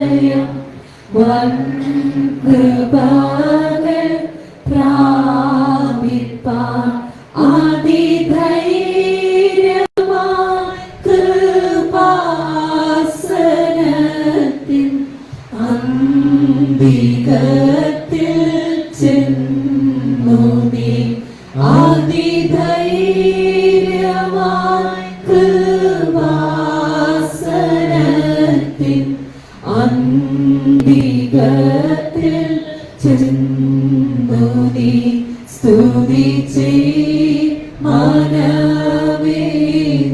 വൻ കൃപകൾ പ്രാപിപ്പാൻ അതിധൈര്യമായി കൃപാസനത്തിൻ അന്തികത്തിൽ ചെന്നു നീ അതിധൈര്യമായി കൃപാസനത്തിൻ അന്തികത്തിൽ ചെന്നു നീ സ്തുതിച്ചേ മനമേ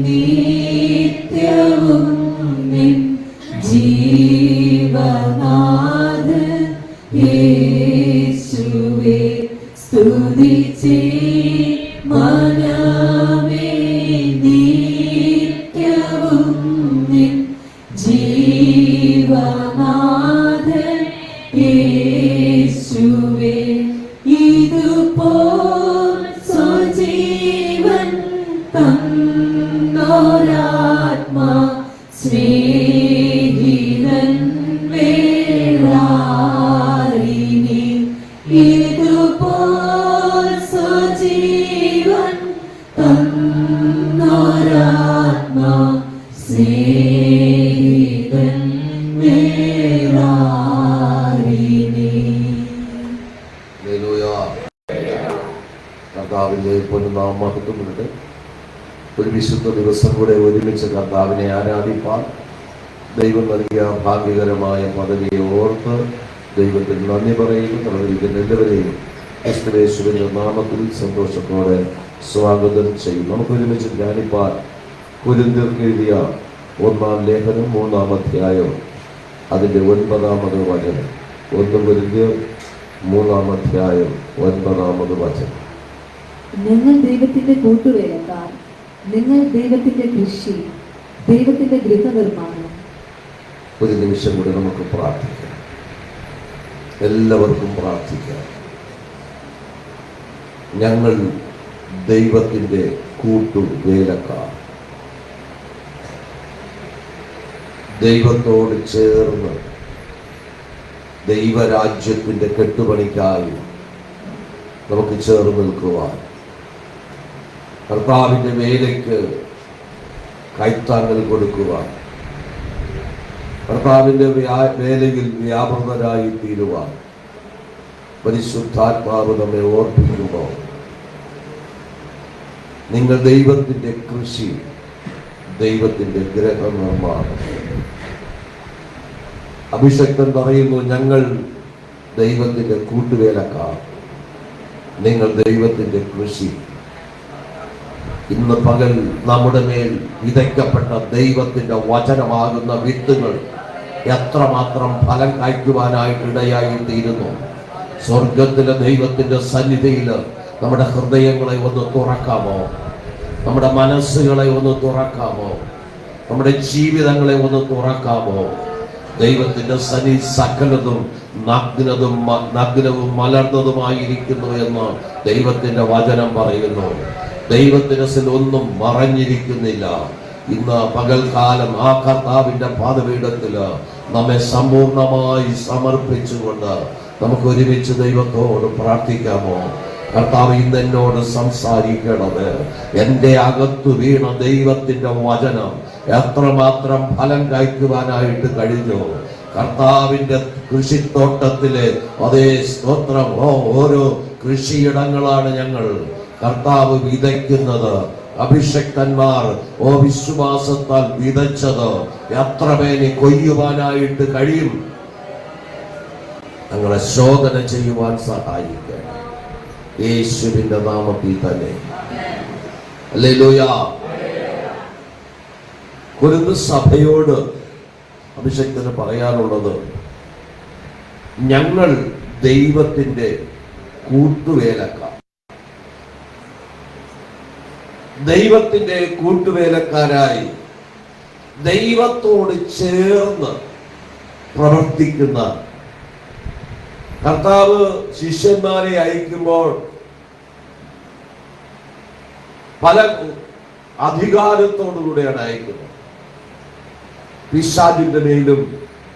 നിത്യവും നിൻ ജീവനാഥൻ യേശുവേ സ്തുതിച്ചേ മനമേ നിത്യവും നിൻ ജീവനാഥൻ യേശുവേ ഇതുപോൽ സ്വജീവൻ തന്നോരാത്മാ സ്നേഹിതൻ വേറാരിനി ഇതുപോൽ സ്വജീവൻ തന്നോരാത്മാ സ്നേഹിതൻ വേറാരിനി. കർത്താവിന്റെ പൊന്നുനാമം മഹത്വമുണ്ട്. ഒരു വിശുദ്ധ ദിവസം കൂടെ ഒരുമിച്ച് കർത്താവിനെ ആരാധിപ്പാൻ ദൈവം നൽകിയ ഭാഗ്യകരമായ പദവിയെ ഓർത്ത് ദൈവത്തിന് നന്ദി പറയുന്നു. തന്നിരിക്കുന്ന എല്ലാവരെയും ക്രിസ്തുയേശുവിന്റെ നാമത്തിൽ സന്തോഷത്തോടെ സ്വാഗതം ചെയ്യും. നമുക്ക് ഒരുമിച്ച് ധ്യാനിപ്പാൻ കൊരിന്ത്യർക്ക് എഴുതിയ 1-ാം ലേഖനം 3-ാം അധ്യായം അതിൻ്റെ 9-ാമത് വചനം. 1 കൊരിന്ത്യർ 3-ാം അധ്യായം 9-ാമത് വചനം. നിങ്ങൾ ദൈവത്തിന്റെ കൂട്ടുവേലക്കാർ, നിങ്ങൾ ദൈവത്തിന്റെ കൃഷി, ദൈവത്തിന്റെ ഗൃഹനിർമ്മാണം. ഒരു നിമിഷം കൂടി നമുക്ക് പ്രാർത്ഥിക്കാം. എല്ലാവർക്കും പ്രാർത്ഥിക്കാം. ഞങ്ങൾ ദൈവത്തിന്റെ കൂട്ടുവേലക്കാർ, ദൈവത്തോട് ചേർന്ന് ദൈവരാജ്യത്തിന്റെ കെട്ടുപണിക്കായി നമുക്ക് ചേർന്ന് നിൽക്കുവാൻ, കർത്താവിന്റെ വേലയ്ക്ക് കൈത്താങ്ങൽ കൊടുക്കുവാൻ, കർത്താവിന്റെ വേലയിൽ വ്യാപൃതരായി തീരുവാൻ പരിശുദ്ധാത്മാവ് നമ്മെ ഓർപ്പിക്കുമ്പോൾ, നിങ്ങൾ ദൈവത്തിന്റെ കൃഷി, ദൈവത്തിന്റെ ഗൃഹനിർമ്മാണം. അഭിഷക്തൻ പറയുന്നു, ഞങ്ങൾ ദൈവത്തിന്റെ കൂട്ടുവേലക്കാർ, നിങ്ങൾ ദൈവത്തിന്റെ കൃഷി. ഇന്ന് പകൽ നമ്മുടെ മേൽ വിതയ്ക്കപ്പെട്ട ദൈവത്തിന്റെ വചനമാകുന്ന വിത്തുകൾ എത്രമാത്രം ഫലം കായ്ക്കുവാനായിട്ട് ഇടയായി തീരുന്നു. സ്വർഗത്തിലെ ദൈവത്തിന്റെ സന്നിധിയിൽ നമ്മുടെ ഹൃദയങ്ങളെ ഒന്ന് തുറക്കാമോ? നമ്മുടെ മനസ്സുകളെ ഒന്ന് തുറക്കാമോ? നമ്മുടെ ജീവിതങ്ങളെ ഒന്ന് തുറക്കാമോ? ദൈവത്തിന്റെ സന്നിധി സകലതും നഗ്നവും മലർന്നതുമായിരിക്കുന്നു എന്ന് ദൈവത്തിന്റെ വചനം പറയുന്നു. ദൈവത്തിന്റെ ഒന്നും മറഞ്ഞിരിക്കുന്നില്ല. ഇന്ന് പകൽക്കാലം ആ കർത്താവിന്റെ പാദപീഠത്തില് നമ്മെ സമ്പൂർണമായി സമർപ്പിച്ചുകൊണ്ട് നമുക്ക് ഒരുമിച്ച് ദൈവത്തോട് പ്രാർത്ഥിക്കാമോ? കർത്താവ് ഇന്ന് എന്നോട് സംസാരിക്കണത്. എൻ്റെ അകത്തു വീണ ദൈവത്തിന്റെ വചനം എത്രമാത്രം ഫലം കായ്ക്കുവാനായിട്ട് കഴിഞ്ഞു. കർത്താവിന്റെ കൃഷിത്തോട്ടത്തിലെ അതേ സ്തോത്രം, ഓരോ കൃഷിയിടങ്ങളാണ് ഞങ്ങൾ. കർത്താവ് വിതയ്ക്കുന്നത്, അഭിഷക്തന്മാർ വിശ്വാസത്താൽ വിതച്ചത് എത്ര പേരെ കൊയ്യുവാനായിട്ട് കഴിയും? ഞങ്ങളെ ശോധന ചെയ്യുവാൻ സഹായിക്കുക യേശുവിന്റെ നാമത്തിൽ തന്നെ. ഹല്ലേലൂയ. കൊരിന്ത് സഭയോട് അഭിഷക്തന് പറയാനുള്ളത്, ഞങ്ങൾ ദൈവത്തിന്റെ കൂട്ടുവേലക്കാർ, ദൈവത്തിന്റെ കൂട്ടുവേലക്കാരായി ദൈവത്തോട് ചേർന്ന് പ്രവർത്തിക്കുന്ന. കർത്താവ് ശിഷ്യന്മാരെ അയക്കുമ്പോൾ പല അധികാരത്തോടുകൂടെയാണ് അയക്കുന്നത്. പിശാചിന്റെ മേലും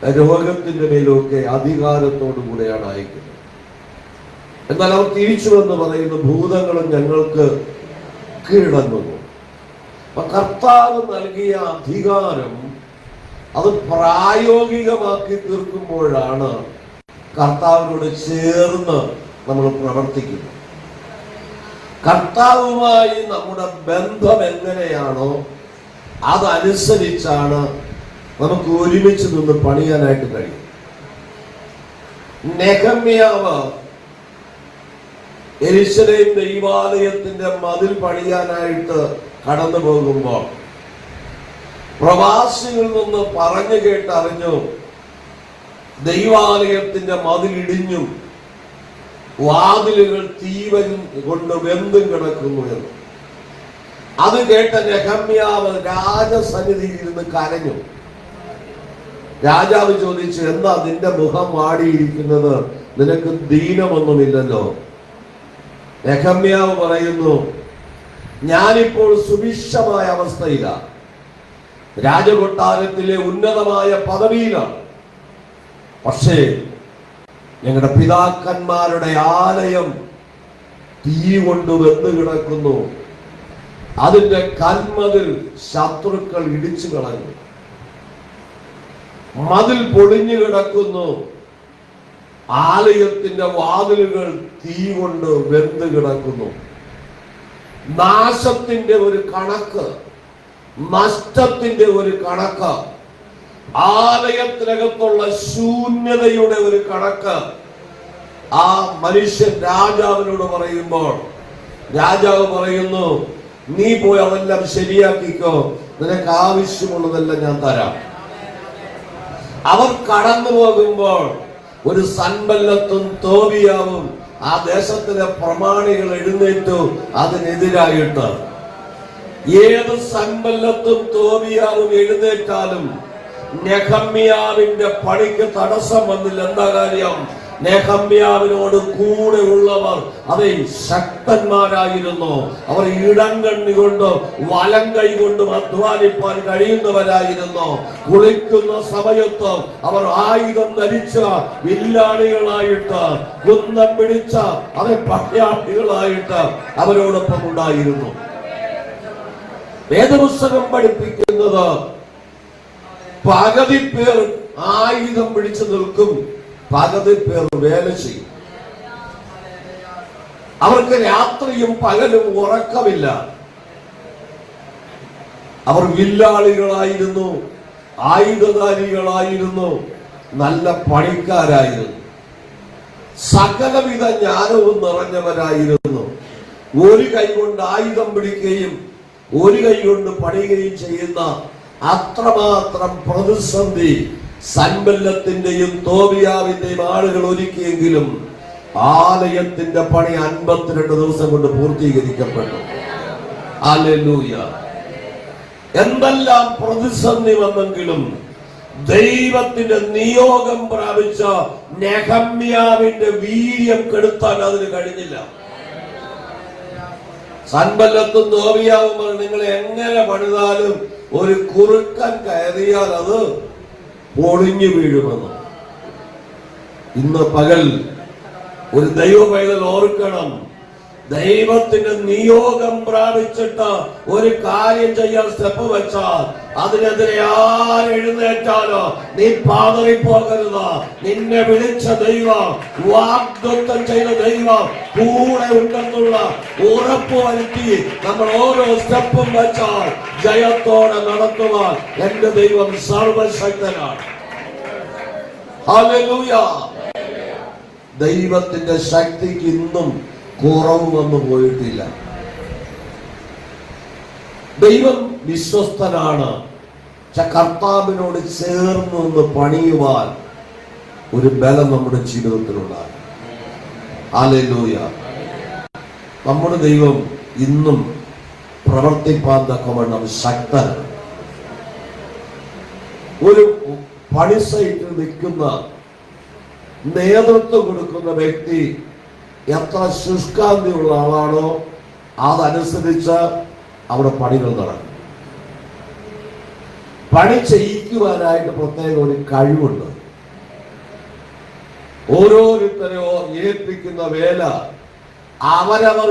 രോഗത്തിന്റെ മേലൊക്കെ അധികാരത്തോടു കൂടെയാണ് അയക്കുന്നത്. എന്നാൽ അവർ തിരിച്ചു എന്ന് പറയുന്ന ഭൂതങ്ങളും ഞങ്ങൾക്ക് കീഴടങ്ങുന്നു. അപ്പൊ കർത്താവ് നൽകിയ അധികാരം അത് പ്രായോഗികമാക്കി തീർക്കുമ്പോഴാണ് കർത്താവിനോട് ചേർന്ന് നമ്മൾ പ്രവർത്തിക്കുന്നത്. കർത്താവുമായി നമ്മുടെ ബന്ധം എങ്ങനെയാണോ അതനുസരിച്ചാണ് നമുക്ക് ഒരുമിച്ച് നിന്ന് പണിയാനായിട്ട് കഴിയും. നെഹമ്യാവ് യെരൂശലേം ദൈവാലയത്തിന്റെ മതിൽ പണിയാനായിട്ട് കടന്നു പോകുമ്പോൾ പ്രവാസികളിൽ നിന്ന് പറഞ്ഞു കേട്ടറിഞ്ഞു ദൈവാലയത്തിന്റെ മതിൽ ഇടിഞ്ഞും വാതിലുകൾ തീവൻ കൊണ്ട് വെന്തും കിടക്കുന്നു എന്ന്. അത് കേട്ട നെഹമ്യാവ് രാജസന്നിധിയിൽ ഇരുന്ന് കരഞ്ഞു. രാജാവ് ചോദിച്ചു, എന്താ നിന്റെ മുഖം വാടിയിരിക്കുന്നത്? നിനക്ക് ദീനമൊന്നുമില്ലല്ലോ. നെഹമ്യാവ് പറയുന്നു, ഞാനിപ്പോൾ സുഭിക്ഷമായ അവസ്ഥയിലാണ്, രാജകൊട്ടാരത്തിലെ ഉന്നതമായ പദവിയിലാണ്. പക്ഷേ ഞങ്ങളുടെ പിതാക്കന്മാരുടെ ആലയം തീ കൊണ്ട് വെന്തു കിടക്കുന്നു. അതിന്റെ കന്മതിൽ ശത്രുക്കൾ ഇടിച്ചു കളഞ്ഞു. മതിൽ പൊളിഞ്ഞു കിടക്കുന്നു. ആലയത്തിന്റെ വാതിലുകൾ തീ കൊണ്ട് വെന്തു കിടക്കുന്നു. നാശത്തിന്റെ ഒരു കണക്ക്, നഷ്ടത്തിന്റെ ഒരു കണക്ക്, ആലയത്തിനകത്തുള്ള ശൂന്യതയുടെ ഒരു കണക്ക് ആ മനുഷ്യൻ രാജാവിനോട് പറയുമ്പോൾ രാജാവ് പറയുന്നു, നീ പോയി അതെല്ലാം ശരിയാക്കിക്കോ, നിനക്ക് ആവശ്യമുള്ളതെല്ലാം ഞാൻ തരാം. അവർ കടന്നു പോകുമ്പോൾ ഒരു സൻബല്ലത്തും തോബിയാവും ആ ദേശത്തിലെ പ്രമാണികൾ എഴുന്നേറ്റു അതിനെതിരായിട്ട്. ഏത് സൻബല്ലത്തും തോബിയാവും എഴുന്നേറ്റാലും നെഹമ്യാവിന്റെ പണിക്ക് തടസ്സം വന്നില്ല. എന്താ കാര്യം? നെഹമ്യാവിനോട് കൂടെ ഉള്ളവർ അതേ ശക്തന്മാരായിരുന്നു. അവർ ഇടം കണ്ണി കൊണ്ട് വലം കൈ കൊണ്ടും അധ്വാനിപ്പാൻ കഴിയുന്നവരായിരുന്നു. കുളിക്കുന്ന സമയത്ത് അവർ ആയുധം ധരിച്ച വില്ലാളികളായിട്ട്, കുന്തം പിടിച്ച അവരെ പടയാളികളായിട്ട് അവരോടൊപ്പം ഉണ്ടായിരുന്നു. വേദപുസ്തകം പഠിപ്പിക്കുന്നത് പകുതി പേർ ആയുധം പിടിച്ചു നിൽക്കും, പകുതി പേർ വേല ചെയ്യും. അവർക്ക് രാത്രിയും പകലും ഉറക്കമില്ല. അവർ വില്ലാളികളായിരുന്നു, ആയുധധാരികളായിരുന്നു, നല്ല പണിക്കാരായിരുന്നു, സകലവിധ ജ്ഞാനവും നിറഞ്ഞവരായിരുന്നു. ഒരു കൈ കൊണ്ട് ആയുധം പിടിക്കുകയും ഒരു കൈ കൊണ്ട് പണിയുകയും ചെയ്യുന്ന അത്രമാത്രം പ്രതിസന്ധി സൻബല്ലത്തിന്റെയും തോബിയാവിന്റെയും ആളുകൾ ഒരുക്കിയെങ്കിലും ആലയത്തിന്റെ പണി 52 ദിവസം കൊണ്ട് പൂർത്തീകരിക്കപ്പെട്ടു. ഹല്ലേലൂയ. എന്തെല്ലാം പ്രതിസന്ധി വന്നെങ്കിലും ദൈവത്തിന്റെ നിയോഗം പ്രാപിച്ച നെഹമ്യാവിന്റെ വീര്യം കെടുത്താൻ അതിന് കഴിഞ്ഞില്ല. സൻബല്ലത്തും തോബിയാവും നിങ്ങൾ എങ്ങനെ പണിതാലും ഒരു കുറുക്കൻ കയറിയാൽ അത് പൊളിഞ്ഞു വീഴുമെന്ന്. ഇന്ന് പകൽ ഒരു ദൈവ പൈതൽ ഓർക്കണം, ദൈവത്തിന്റെ നിയോഗം പ്രാപിച്ചിട്ട് ഒരു കാര്യം ചെയ്യാൻ സ്റ്റെപ്പ് വെച്ചാൽ അതിനെതിരെ ആരെഴുന്നേറ്റാലോ നീ പാതറിപ്പോകരുത്. നിന്നെ വിളിച്ച ദൈവം, വാഗ്ദത്തം ചെയ്ത ദൈവം കൂടെ ഉണ്ടെന്നുള്ള ഉറപ്പ് വരുത്തി നമ്മൾ ഓരോ സ്റ്റെപ്പും വെച്ചാൽ ജയത്തോടെ നടത്തുവാൻ എന്റെ ദൈവം സർവശക്തനാണ്. ഹല്ലേലൂയ. ദൈവത്തിന്റെ ശക്തിക്ക് ഇന്നും കുറവ് വന്നു പോയിട്ടില്ല. ദൈവം വിശ്വസ്തനാണ്. കർത്താവിനോട് ചേർന്ന് നിന്ന് പണിയുവാൻ ഒരു ബലം നമ്മുടെ ജീവിതത്തിലുണ്ടാകും. ഹല്ലേലൂയ. നമ്മുടെ ദൈവം ഇന്നും പ്രവർത്തിപ്പാൻ തക്കവണ്ണം ശക്തനാണ്. ഒരു പണി സൈറ്റിൽ നിൽക്കുന്ന നേതൃത്വം കൊടുക്കുന്ന വ്യക്തി എത്ര ശുഷ്കാന്തിയുള്ള ആളാണോ അതനുസരിച്ച് അവിടെ പണികൾ നടക്കും. പണി ചെയ്യിക്കുവാനായിട്ട് പ്രത്യേക ഒരു കഴിവുണ്ട്. ഓരോരുത്തരെയോ ഏൽപ്പിക്കുന്ന വേല അവരവർ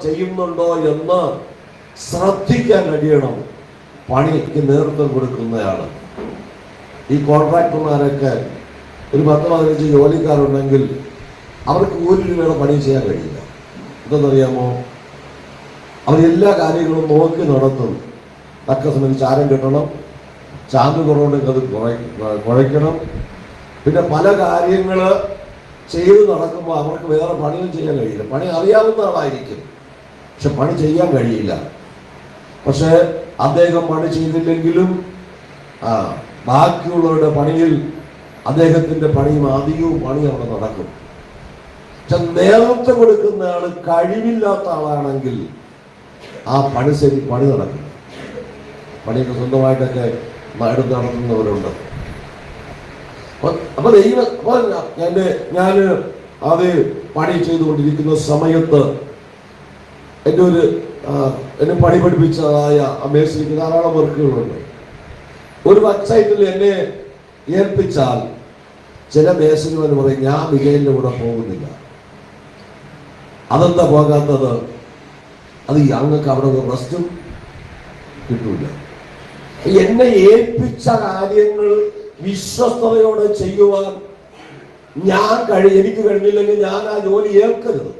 ചെയ്യുന്നുണ്ടോ എന്ന് ശ്രദ്ധിക്കാൻ കഴിയണം പണിക്ക് നേതൃത്വം കൊടുക്കുന്നയാള്. ഈ കോൺട്രാക്ടർമാരൊക്കെ ഒരു 10-15 ജോലിക്കാരുണ്ടെങ്കിൽ അവർക്ക് 1 രൂപയുടെ പണി ചെയ്യാൻ കഴിയില്ല. എന്തെന്നറിയാമോ? അവരെല്ലാ കാര്യങ്ങളും നോക്കി നടത്തും. തക്ക സമയത്ത് ചാരം കിട്ടണം, ചാന്ത് കുറവുണ്ടെങ്കിൽ അത് കുഴയ്ക്കണം. പിന്നെ പല കാര്യങ്ങൾ ചെയ്ത് നടക്കുമ്പോൾ അവർക്ക് വേറെ പണിയും ചെയ്യാൻ കഴിയില്ല. പണി അറിയാവുന്ന ആളായിരിക്കും, പക്ഷെ പണി ചെയ്യാൻ കഴിയില്ല. പക്ഷെ അദ്ദേഹം പണി ചെയ്തില്ലെങ്കിലും ബാക്കിയുള്ളവരുടെ പണിയിൽ അദ്ദേഹത്തിന്റെ പണിയും അധികവും പണി അവിടെ നടക്കും. പക്ഷെ നേതൃത്വം കൊടുക്കുന്ന ആള് കഴിവില്ലാത്ത ആളാണെങ്കിൽ ആ പണി നടക്കും. പണിയൊക്കെ സ്വന്തമായിട്ടൊക്കെ എടുത്ത് നടത്തുന്നവരുണ്ട്. അപ്പൊ ഞാൻ അത് പണി ചെയ്തുകൊണ്ടിരിക്കുന്ന സമയത്ത് എന്നെ പണി പഠിപ്പിച്ചതായ മേസ്ത്രിക്ക് ധാരാളം വർക്കുകളുണ്ട്. ഒരു വെബ്സൈറ്റിൽ എന്നെ ഏൽപ്പിച്ചാൽ ചില മേസ്ത്രിമാർ പറയും, ഞാൻ വിജയന്റെ കൂടെ പോകുന്നില്ല. അതെന്താ പോകാത്തത്? അത് ഞങ്ങൾക്ക് അവിടെ റെസ്റ്റും കിട്ടൂല. എന്നെ ഏൽപ്പിച്ച കാര്യങ്ങൾ വിശ്വസ്തയോടെ ചെയ്യുവാൻ എനിക്ക് കഴിഞ്ഞില്ലെങ്കിൽ ഞാൻ ആ ജോലി ഏൽക്കരുത്.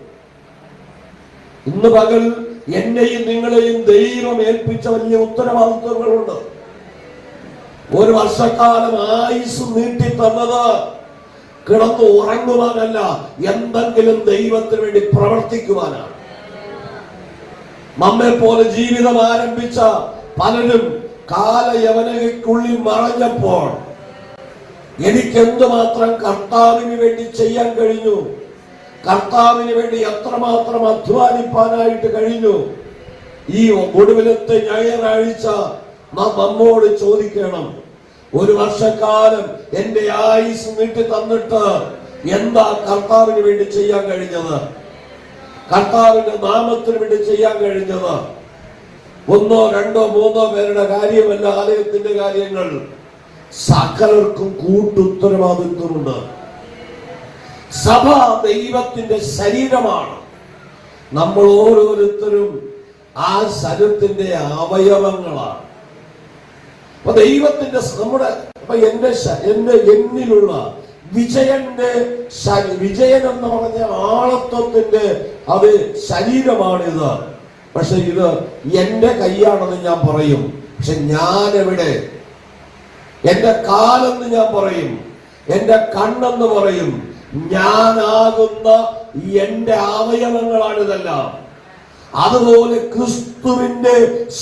ഇന്ന് പകൽ എന്നെയും നിങ്ങളെയും ദൈവം ഏൽപ്പിച്ച വലിയ ഉത്തരവാദിത്വങ്ങളുണ്ട്. 1 വർഷക്കാലം ആയുസ് നീട്ടി തന്നത് കിടന്നു ഉറങ്ങുവാനല്ല, എന്തെങ്കിലും ദൈവത്തിന് വേണ്ടി പ്രവർത്തിക്കുവാനാണ്. നമ്മെ പോലെ ജീവിതം ആരംഭിച്ച പലരും കാലയവനയ്ക്കുള്ളിൽ മറഞ്ഞപ്പോൾ എനിക്ക് എന്തുമാത്രം കർത്താവിന് വേണ്ടി ചെയ്യാൻ കഴിഞ്ഞു, കർത്താവിന് വേണ്ടി എത്രമാത്രം അധ്വാനിപ്പാനായിട്ട് കഴിഞ്ഞു. ഈ ഒടുവിലത്തെ ഞായറാഴ്ച നാം നമ്മോട് ചോദിക്കണം, 1 വർഷക്കാലം എന്റെ ആയുസ് നീട്ടി തന്നിട്ട് എന്താ കർത്താവിന് വേണ്ടി ചെയ്യാൻ കഴിഞ്ഞത്? കർത്താവിന്റെ നാമത്തിന് വേണ്ടി ചെയ്യാൻ കഴിഞ്ഞത്? 1, 2, 3 പേരുടെ കാര്യമല്ല, ആലയത്തിന്റെ കാര്യങ്ങൾ. സകലർക്കും കൂട്ടുത്തരവാദിത്വമുണ്ട്. സഭ ദൈവത്തിന്റെ ശരീരമാണ്. നമ്മൾ ഓരോരുത്തരും ആ ശരീരത്തിന്റെ അവയവങ്ങളാണ്. അപ്പൊ ദൈവത്തിന്റെ എന്നിലുള്ള വിജയൻ എന്ന് പറഞ്ഞ ആളത്വത്തിന്റെ അത് ശരീരമാണിത്. പക്ഷെ ഇത് എന്റെ കൈയാണെന്ന് ഞാൻ പറയും. പക്ഷെ ഞാനെവിടെ? എന്റെ കാലെന്ന് ഞാൻ പറയും, എന്റെ കണ്ണെന്ന് പറയും. ഞാനാകുന്ന എന്റെ അവയവങ്ങളാണിതെല്ലാം. അതുപോലെ ക്രിസ്തുവിന്റെ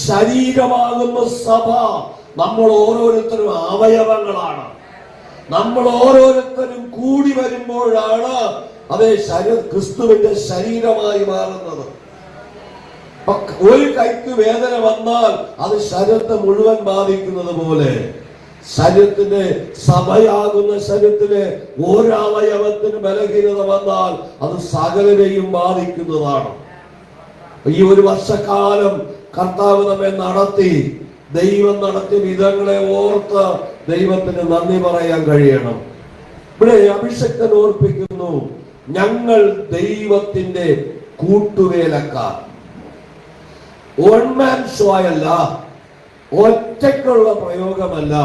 ശരീരമാകുന്ന സഭ നമ്മൾ ഓരോരുത്തരും അവയവങ്ങളാണ്. നമ്മൾ ഓരോരുത്തരും കൂടി വരുമ്പോഴാണ് അതേ ക്രിസ്തുവിന്റെ ശരീരമായി മാറുന്നത്. ഒരു കൈക്ക് വേദന വന്നാൽ അത് ശരീരത്തെ മുഴുവൻ ബാധിക്കുന്നത് പോലെ ശരീരത്തിന്റെ സഭയാകുന്ന ശരീരത്തിലെ ഒരവയവത്തിന് ബലഹീനത വന്നാൽ അത് സകലരെയും ബാധിക്കുന്നതാണ്. ഈ 1 വർഷക്കാലം കർത്താവ് നമ്മെ നടത്തി, ദൈവം നടത്തിയ വിധങ്ങളെ ഓർത്ത് ദൈവത്തിന് നന്ദി പറയാൻ കഴിയണം. ഇവിടെ അഭിഷക്തൻ ഓർപ്പിക്കുന്നു, ഞങ്ങൾ ദൈവത്തിന്റെ കൂട്ടുവേലക്കാർ. വൺ ഷോ അല്ല, ഒറ്റയ്ക്കുള്ള പ്രയോഗമല്ല,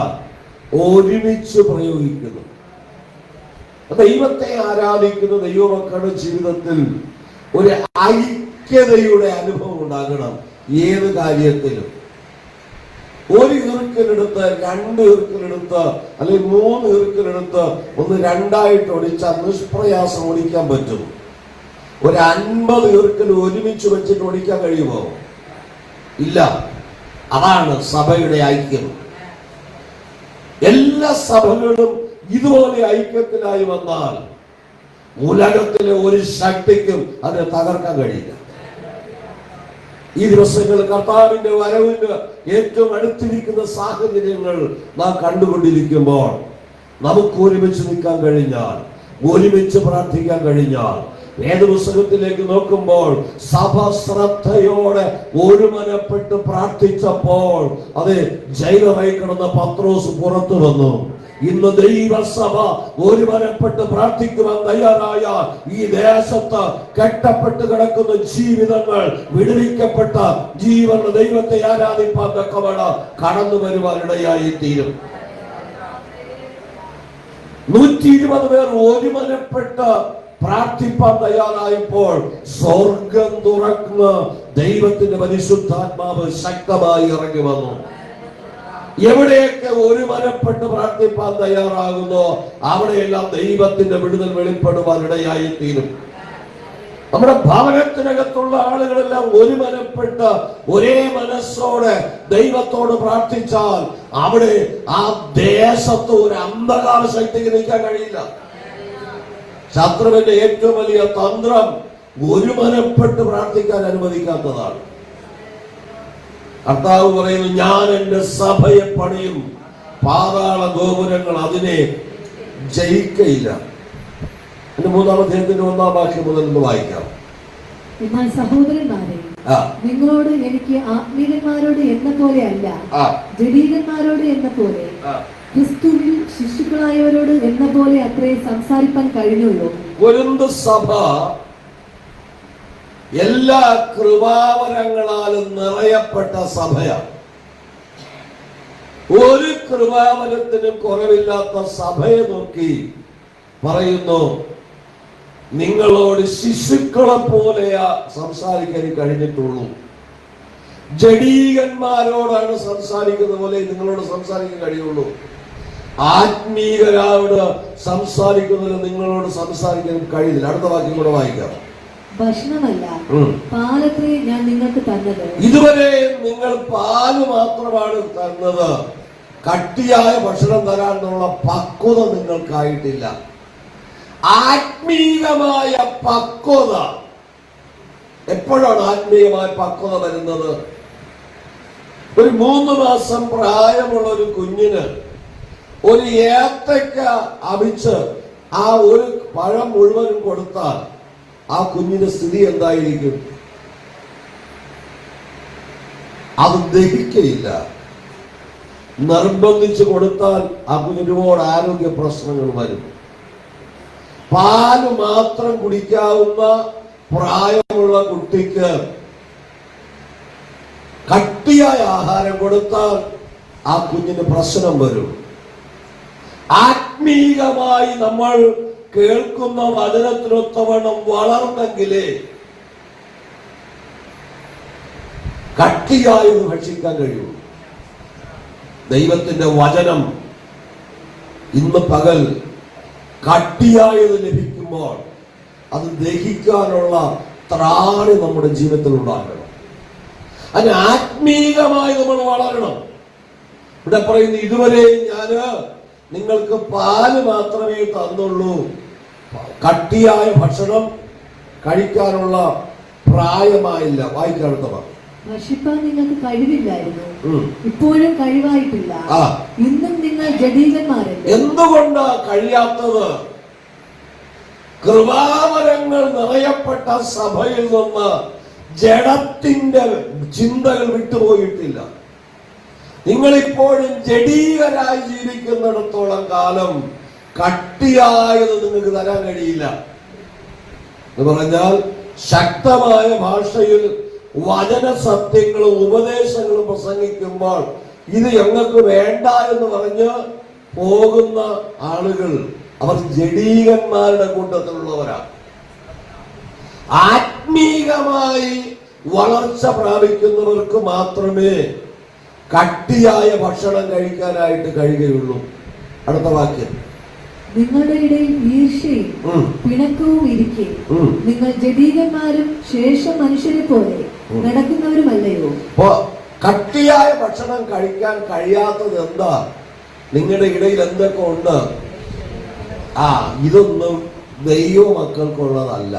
ഒരുമിച്ച് പ്രയോഗിക്കുന്നു. ദൈവത്തെ ആരാധിക്കുന്ന ദൈവമക്കളുടെ ജീവിതത്തിൽ ഒരു ഐക്യതയുടെ അനുഭവം ഉണ്ടാകണം. ഏത് കാര്യത്തിലും 1 ഈർക്കിലെടുത്ത് 2 ഈർക്കിലെടുത്ത് അല്ലെങ്കിൽ 3 ഈർക്കിലെടുത്ത് ഒന്ന് 2ആയിട്ട് ഒടിച്ചാൽ നിഷ്പ്രയാസം ഓടിക്കാൻ പറ്റും. ഒരു 50 ഈർക്കിൽ ഒരുമിച്ച് വെച്ചിട്ട് ഓടിക്കാൻ കഴിയുമോ? ഇല്ല. അതാണ് സഭയുടെ ഐക്യം. എല്ലാ സഭകളും ഇതുപോലെ ഐക്യത്തിലായി വന്നാൽ ഉലകത്തിലെ ഒരു ശക്തിക്കും അതിനെ തകർക്കാൻ കഴിയില്ല. ഈ ദിവസങ്ങൾ കർത്താവിന്റെ വരവിന് ഏറ്റവും അടുത്തിരിക്കുന്ന സാഹചര്യങ്ങൾ നാം കണ്ടുകൊണ്ടിരിക്കുമ്പോൾ നമുക്ക് ഒരുമിച്ച് നിൽക്കാൻ കഴിഞ്ഞാൽ, ഒരുമിച്ച് പ്രാർത്ഥിക്കാൻ കഴിഞ്ഞാൽ, വേദപുസ്തകത്തിലേക്ക് നോക്കുമ്പോൾ സഭ ശ്രദ്ധയോടെ ഒരുമനപ്പെട്ട് പ്രാർത്ഥിച്ചപ്പോൾ അത് ജയിലറായി കിടന്ന പത്രോസ് പുറത്തു വന്നു. ഇന്ന് ദൈവസഭ ഒരുമനപ്പെട്ട് പ്രാർത്ഥിക്കുവാൻ തയ്യാറായാൽ ഈ ദേശത്ത് കെട്ടപ്പെട്ട് കിടക്കുന്ന ജീവിതങ്ങൾ വിടുവിക്കപ്പെട്ട ജീവനുള്ള ദൈവത്തെ ആരാധിപ്പാൻ തക്കവണ്ണം കടന്നു വരുവാനിടയായി തീരും. 120 പേർ ഒരുമനപ്പെട്ട് പ്രാർത്ഥിപ്പാൻ തയ്യാറായപ്പോൾ സ്വർഗം തുറന്ന് ദൈവത്തിന്റെ പരിശുദ്ധാത്മാവ് ശക്തമായി ഇറങ്ങി വന്നു. എവിടെയൊക്കെ ഒരുമനപ്പെട്ട് പ്രാർത്ഥിപ്പാൻ തയ്യാറാകുന്നോ അവിടെയെല്ലാം ദൈവത്തിന്റെ വിടുതൽ വെളിപ്പെടുവാൻ ഇടയായി തീരും. നമ്മുടെ ഭവനത്തിനകത്തുള്ള ആളുകളെല്ലാം ഒരുമനപ്പെട്ട് ഒരേ മനസ്സോടെ ദൈവത്തോട് പ്രാർത്ഥിച്ചാൽ അവിടെ ആ ദേശത്ത് ഒരു അന്ധകാര ശക്തിക്ക് നിൽക്കാൻ കഴിയില്ല. ശത്രുവിന്റെ ഏറ്റവും വലിയ തന്ത്രം ഒരുമനപ്പെട്ട് പ്രാർത്ഥിക്കാൻ അനുവദിക്കാത്തതാണ്. കർത്താവ് പറയുന്നു, ഞാൻ എന്റെ സഭയെ പണിയും, പാതാള ഗോപുരങ്ങൾ അതിനെ ജയിക്കയില്ല. എന്റെ 3-ാം അധ്യായത്തിന്റെ 1-ാം വാക്യം മുതൽ ഒന്ന് വായിക്കാം. എന്നാൽ സഹോദരന്മാരെ, നിങ്ങളോട് എനിക്ക് ആത്മീയന്മാരോട് എന്ന പോലെ അല്ല, ജഡീകന്മാരോട് എന്ന പോലെ, ക്രിസ്തുവിൽ ശിശുക്കളായവരോട് എന്ന പോലെ അത്രേ സംസാരിപ്പാൻ കഴിഞ്ഞുള്ളൂ. കൊരിന്ത് സഭ എല്ലാ കൃപാവരങ്ങളാലും നിറയപ്പെട്ട സഭയാണ്. ഒരു കൃപാവരത്തിനും കുറവില്ലാത്ത സഭയെ നോക്കി പറയുന്നു, നിങ്ങളോട് ശിശുക്കളെ പോലെയാ സംസാരിക്കാൻ കഴിഞ്ഞിട്ടുള്ളൂ. ജഡീകന്മാരോടാണ് സംസാരിക്കുന്ന പോലെ നിങ്ങളോട് സംസാരിക്കാൻ കഴിയുള്ളൂ. ആത്മീയരോട് സംസാരിക്കുന്നതിന് നിങ്ങളോട് സംസാരിക്കാൻ കഴിയില്ല. അടുത്ത വാക്യം കൂടെ വായിക്കാം. ഭക്ഷണമല്ല, പാലത്രേ ഞാൻ നിങ്ങൾക്ക് തന്നത്. ഇതുവരെ നിങ്ങൾ പാല് മാത്രമാണ് തന്നത്. കട്ടിയായ ഭക്ഷണം തരാനുള്ള പക്വത നിങ്ങൾക്കായിട്ടില്ല. ആത്മീയമായ പക്വത എപ്പോഴാണ് ആത്മീയമായ പക്വത വരുന്നത്? ഒരു 3 മാസം പ്രായമുള്ള ഒരു കുഞ്ഞിന് ഒരു ഏത്തക്ക അവിച്ച് ആ ഒരു പഴം മുഴുവനും കൊടുത്താൽ ആ കുഞ്ഞിന്റെ സ്ഥിതി എന്തായിരിക്കും? അത് ദഹിക്കയില്ല. നിർബന്ധിച്ച് കൊടുത്താൽ ആ കുഞ്ഞിന് ഒരുപാട് ആരോഗ്യ പ്രശ്നങ്ങൾ വരും. പാല് മാത്രം കുടിക്കാവുന്ന പ്രായമുള്ള കുട്ടിക്ക് കട്ടിയായ ആഹാരം കൊടുത്താൽ ആ കുഞ്ഞിന് പ്രശ്നം വരും. ആത്മീയമായി നമ്മൾ കേൾക്കുന്ന വചനത്തിനൊത്തവണ്ണം വളർന്നെങ്കിലേ കട്ടിയായി ഭക്ഷിക്കാൻ കഴിയൂ. ദൈവത്തിന്റെ വചനം ഇന്ന് പകൽ കട്ടിയായത് ലഭിക്കുമ്പോൾ അത് ദഹിക്കാനുള്ള ത്രാണി നമ്മുടെ ജീവിതത്തിൽ ഉണ്ടാകണം. അതിന് ആത്മീയമായി നമ്മൾ വളരണം. ഇവിടെ പറയുന്നു, ഇതുവരെ ഞാന് നിങ്ങൾക്ക് പാല് മാത്രമേ തന്നുള്ളൂ, കട്ടിയായ ഭക്ഷണം കഴിക്കാനുള്ള പ്രായമായില്ല. വായിക്കാടുത്തവ. ഭക്ഷിപ്പാൻ നിങ്ങൾക്ക് കഴിവില്ലായിരുന്നു, ഇപ്പോഴും കഴിവായിട്ടില്ല. ഇന്നും നിങ്ങൾ ജഡീകന്മാരല്ല. എന്തുകൊണ്ടാ കഴിയാത്തത്? കൃപാവരങ്ങൾ നിറയപ്പെട്ട സഭയിൽ നിന്ന് ജഡത്തിന്റെ ചിന്തകൾ വിട്ടുപോയിട്ടില്ല. നിങ്ങളിപ്പോഴും ജഡീകരായി ജീവിക്കുന്നിടത്തോളം കാലം കട്ടിയായത് നിങ്ങൾക്ക് തരാൻ കഴിയില്ല. എന്ന് പറഞ്ഞാൽ ശക്തമായ ഭാഷയിൽ വചന സത്യങ്ങളും ഉപദേശങ്ങളും പ്രസംഗിക്കുമ്പോൾ ഇത് ഞങ്ങൾക്ക് വേണ്ട എന്ന് പറഞ്ഞ് പോകുന്ന ആളുകൾ അവർ ജഡീകന്മാരുടെ കൂട്ടത്തിലുള്ളവരാണ്. ആത്മീകമായി വളർച്ച പ്രാപിക്കുന്നവർക്ക് മാത്രമേ കട്ടിയായ ഭക്ഷണം കഴിക്കാനായിട്ട് കഴിയുകയുള്ളൂ. അടുത്ത വാക്യം. നിങ്ങളുടെ ഇടയിൽ ഈർഷ്യയും പിണക്കവും ഇരിക്കെ നിങ്ങൾ ജഡീകന്മാരും ശേഷം മനുഷ്യരെ പോലെ നടക്കുന്നവരുമല്ലയോ? കട്ടിയായ ഭക്ഷണം കഴിക്കാൻ കഴിയാത്തത് എന്താ? നിങ്ങളുടെ ഇടയിൽ എന്തൊക്കെ ഉണ്ട്? ഇതൊന്നും ദൈവ മക്കൾക്കുള്ളതല്ല.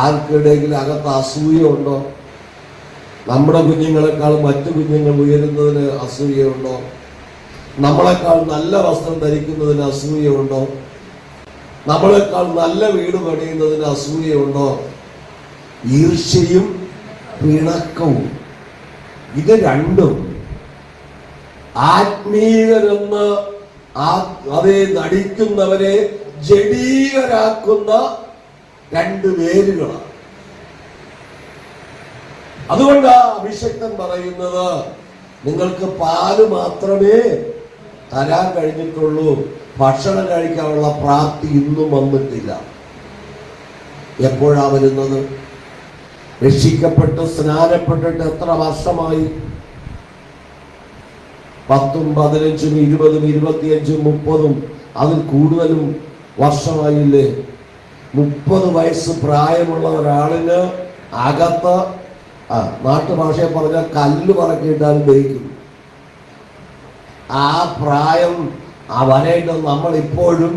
ആർക്കിടെങ്കിലും അകത്ത് അസൂയ ഉണ്ടോ? നമ്മുടെ കുഞ്ഞുങ്ങളെക്കാൾ മറ്റു കുഞ്ഞുങ്ങൾ ഉയരുന്നതിന് അസൂയുണ്ടോ? നമ്മളെക്കാൾ നല്ല വസ്ത്രം ധരിക്കുന്നതിന് അസൂയുണ്ടോ? നമ്മളെക്കാൾ നല്ല വീട് പണിയുന്നതിന് അസൂയുണ്ടോ? ഈർഷ്യയും പിണക്കവും, ഇത് രണ്ടും ആത്മീയരെന്ന് അതേ നടിക്കുന്നവരെ ജഡീകരാക്കുന്ന രണ്ട് വേരുകളാണ്. അതുകൊണ്ടാ അഭിഷക്തൻ പറയുന്നത്, നിങ്ങൾക്ക് പാല് മാത്രമേ തരാൻ കഴിഞ്ഞിട്ടുള്ളൂ, ഭക്ഷണം കഴിക്കാനുള്ള പ്രാപ്തി ഇന്നും വന്നിട്ടില്ല. എപ്പോഴാ വരുന്നത്? രക്ഷിക്കപ്പെട്ട് സ്നാനപ്പെട്ടിട്ട് എത്ര വർഷമായി? 10, 15, 20, 25, 30 അതിൽ കൂടുതലും വർഷമായില്ലേ? 30 വയസ്സ് പ്രായമുള്ള ഒരാളിന് അകത്ത് നാട്ടുഭാഷയെ പറഞ്ഞാൽ കല്ല് പറക്കിയിട്ടാലും ദഹിക്കും. ആ പ്രായം അവനായിട്ട് നമ്മൾ ഇപ്പോഴും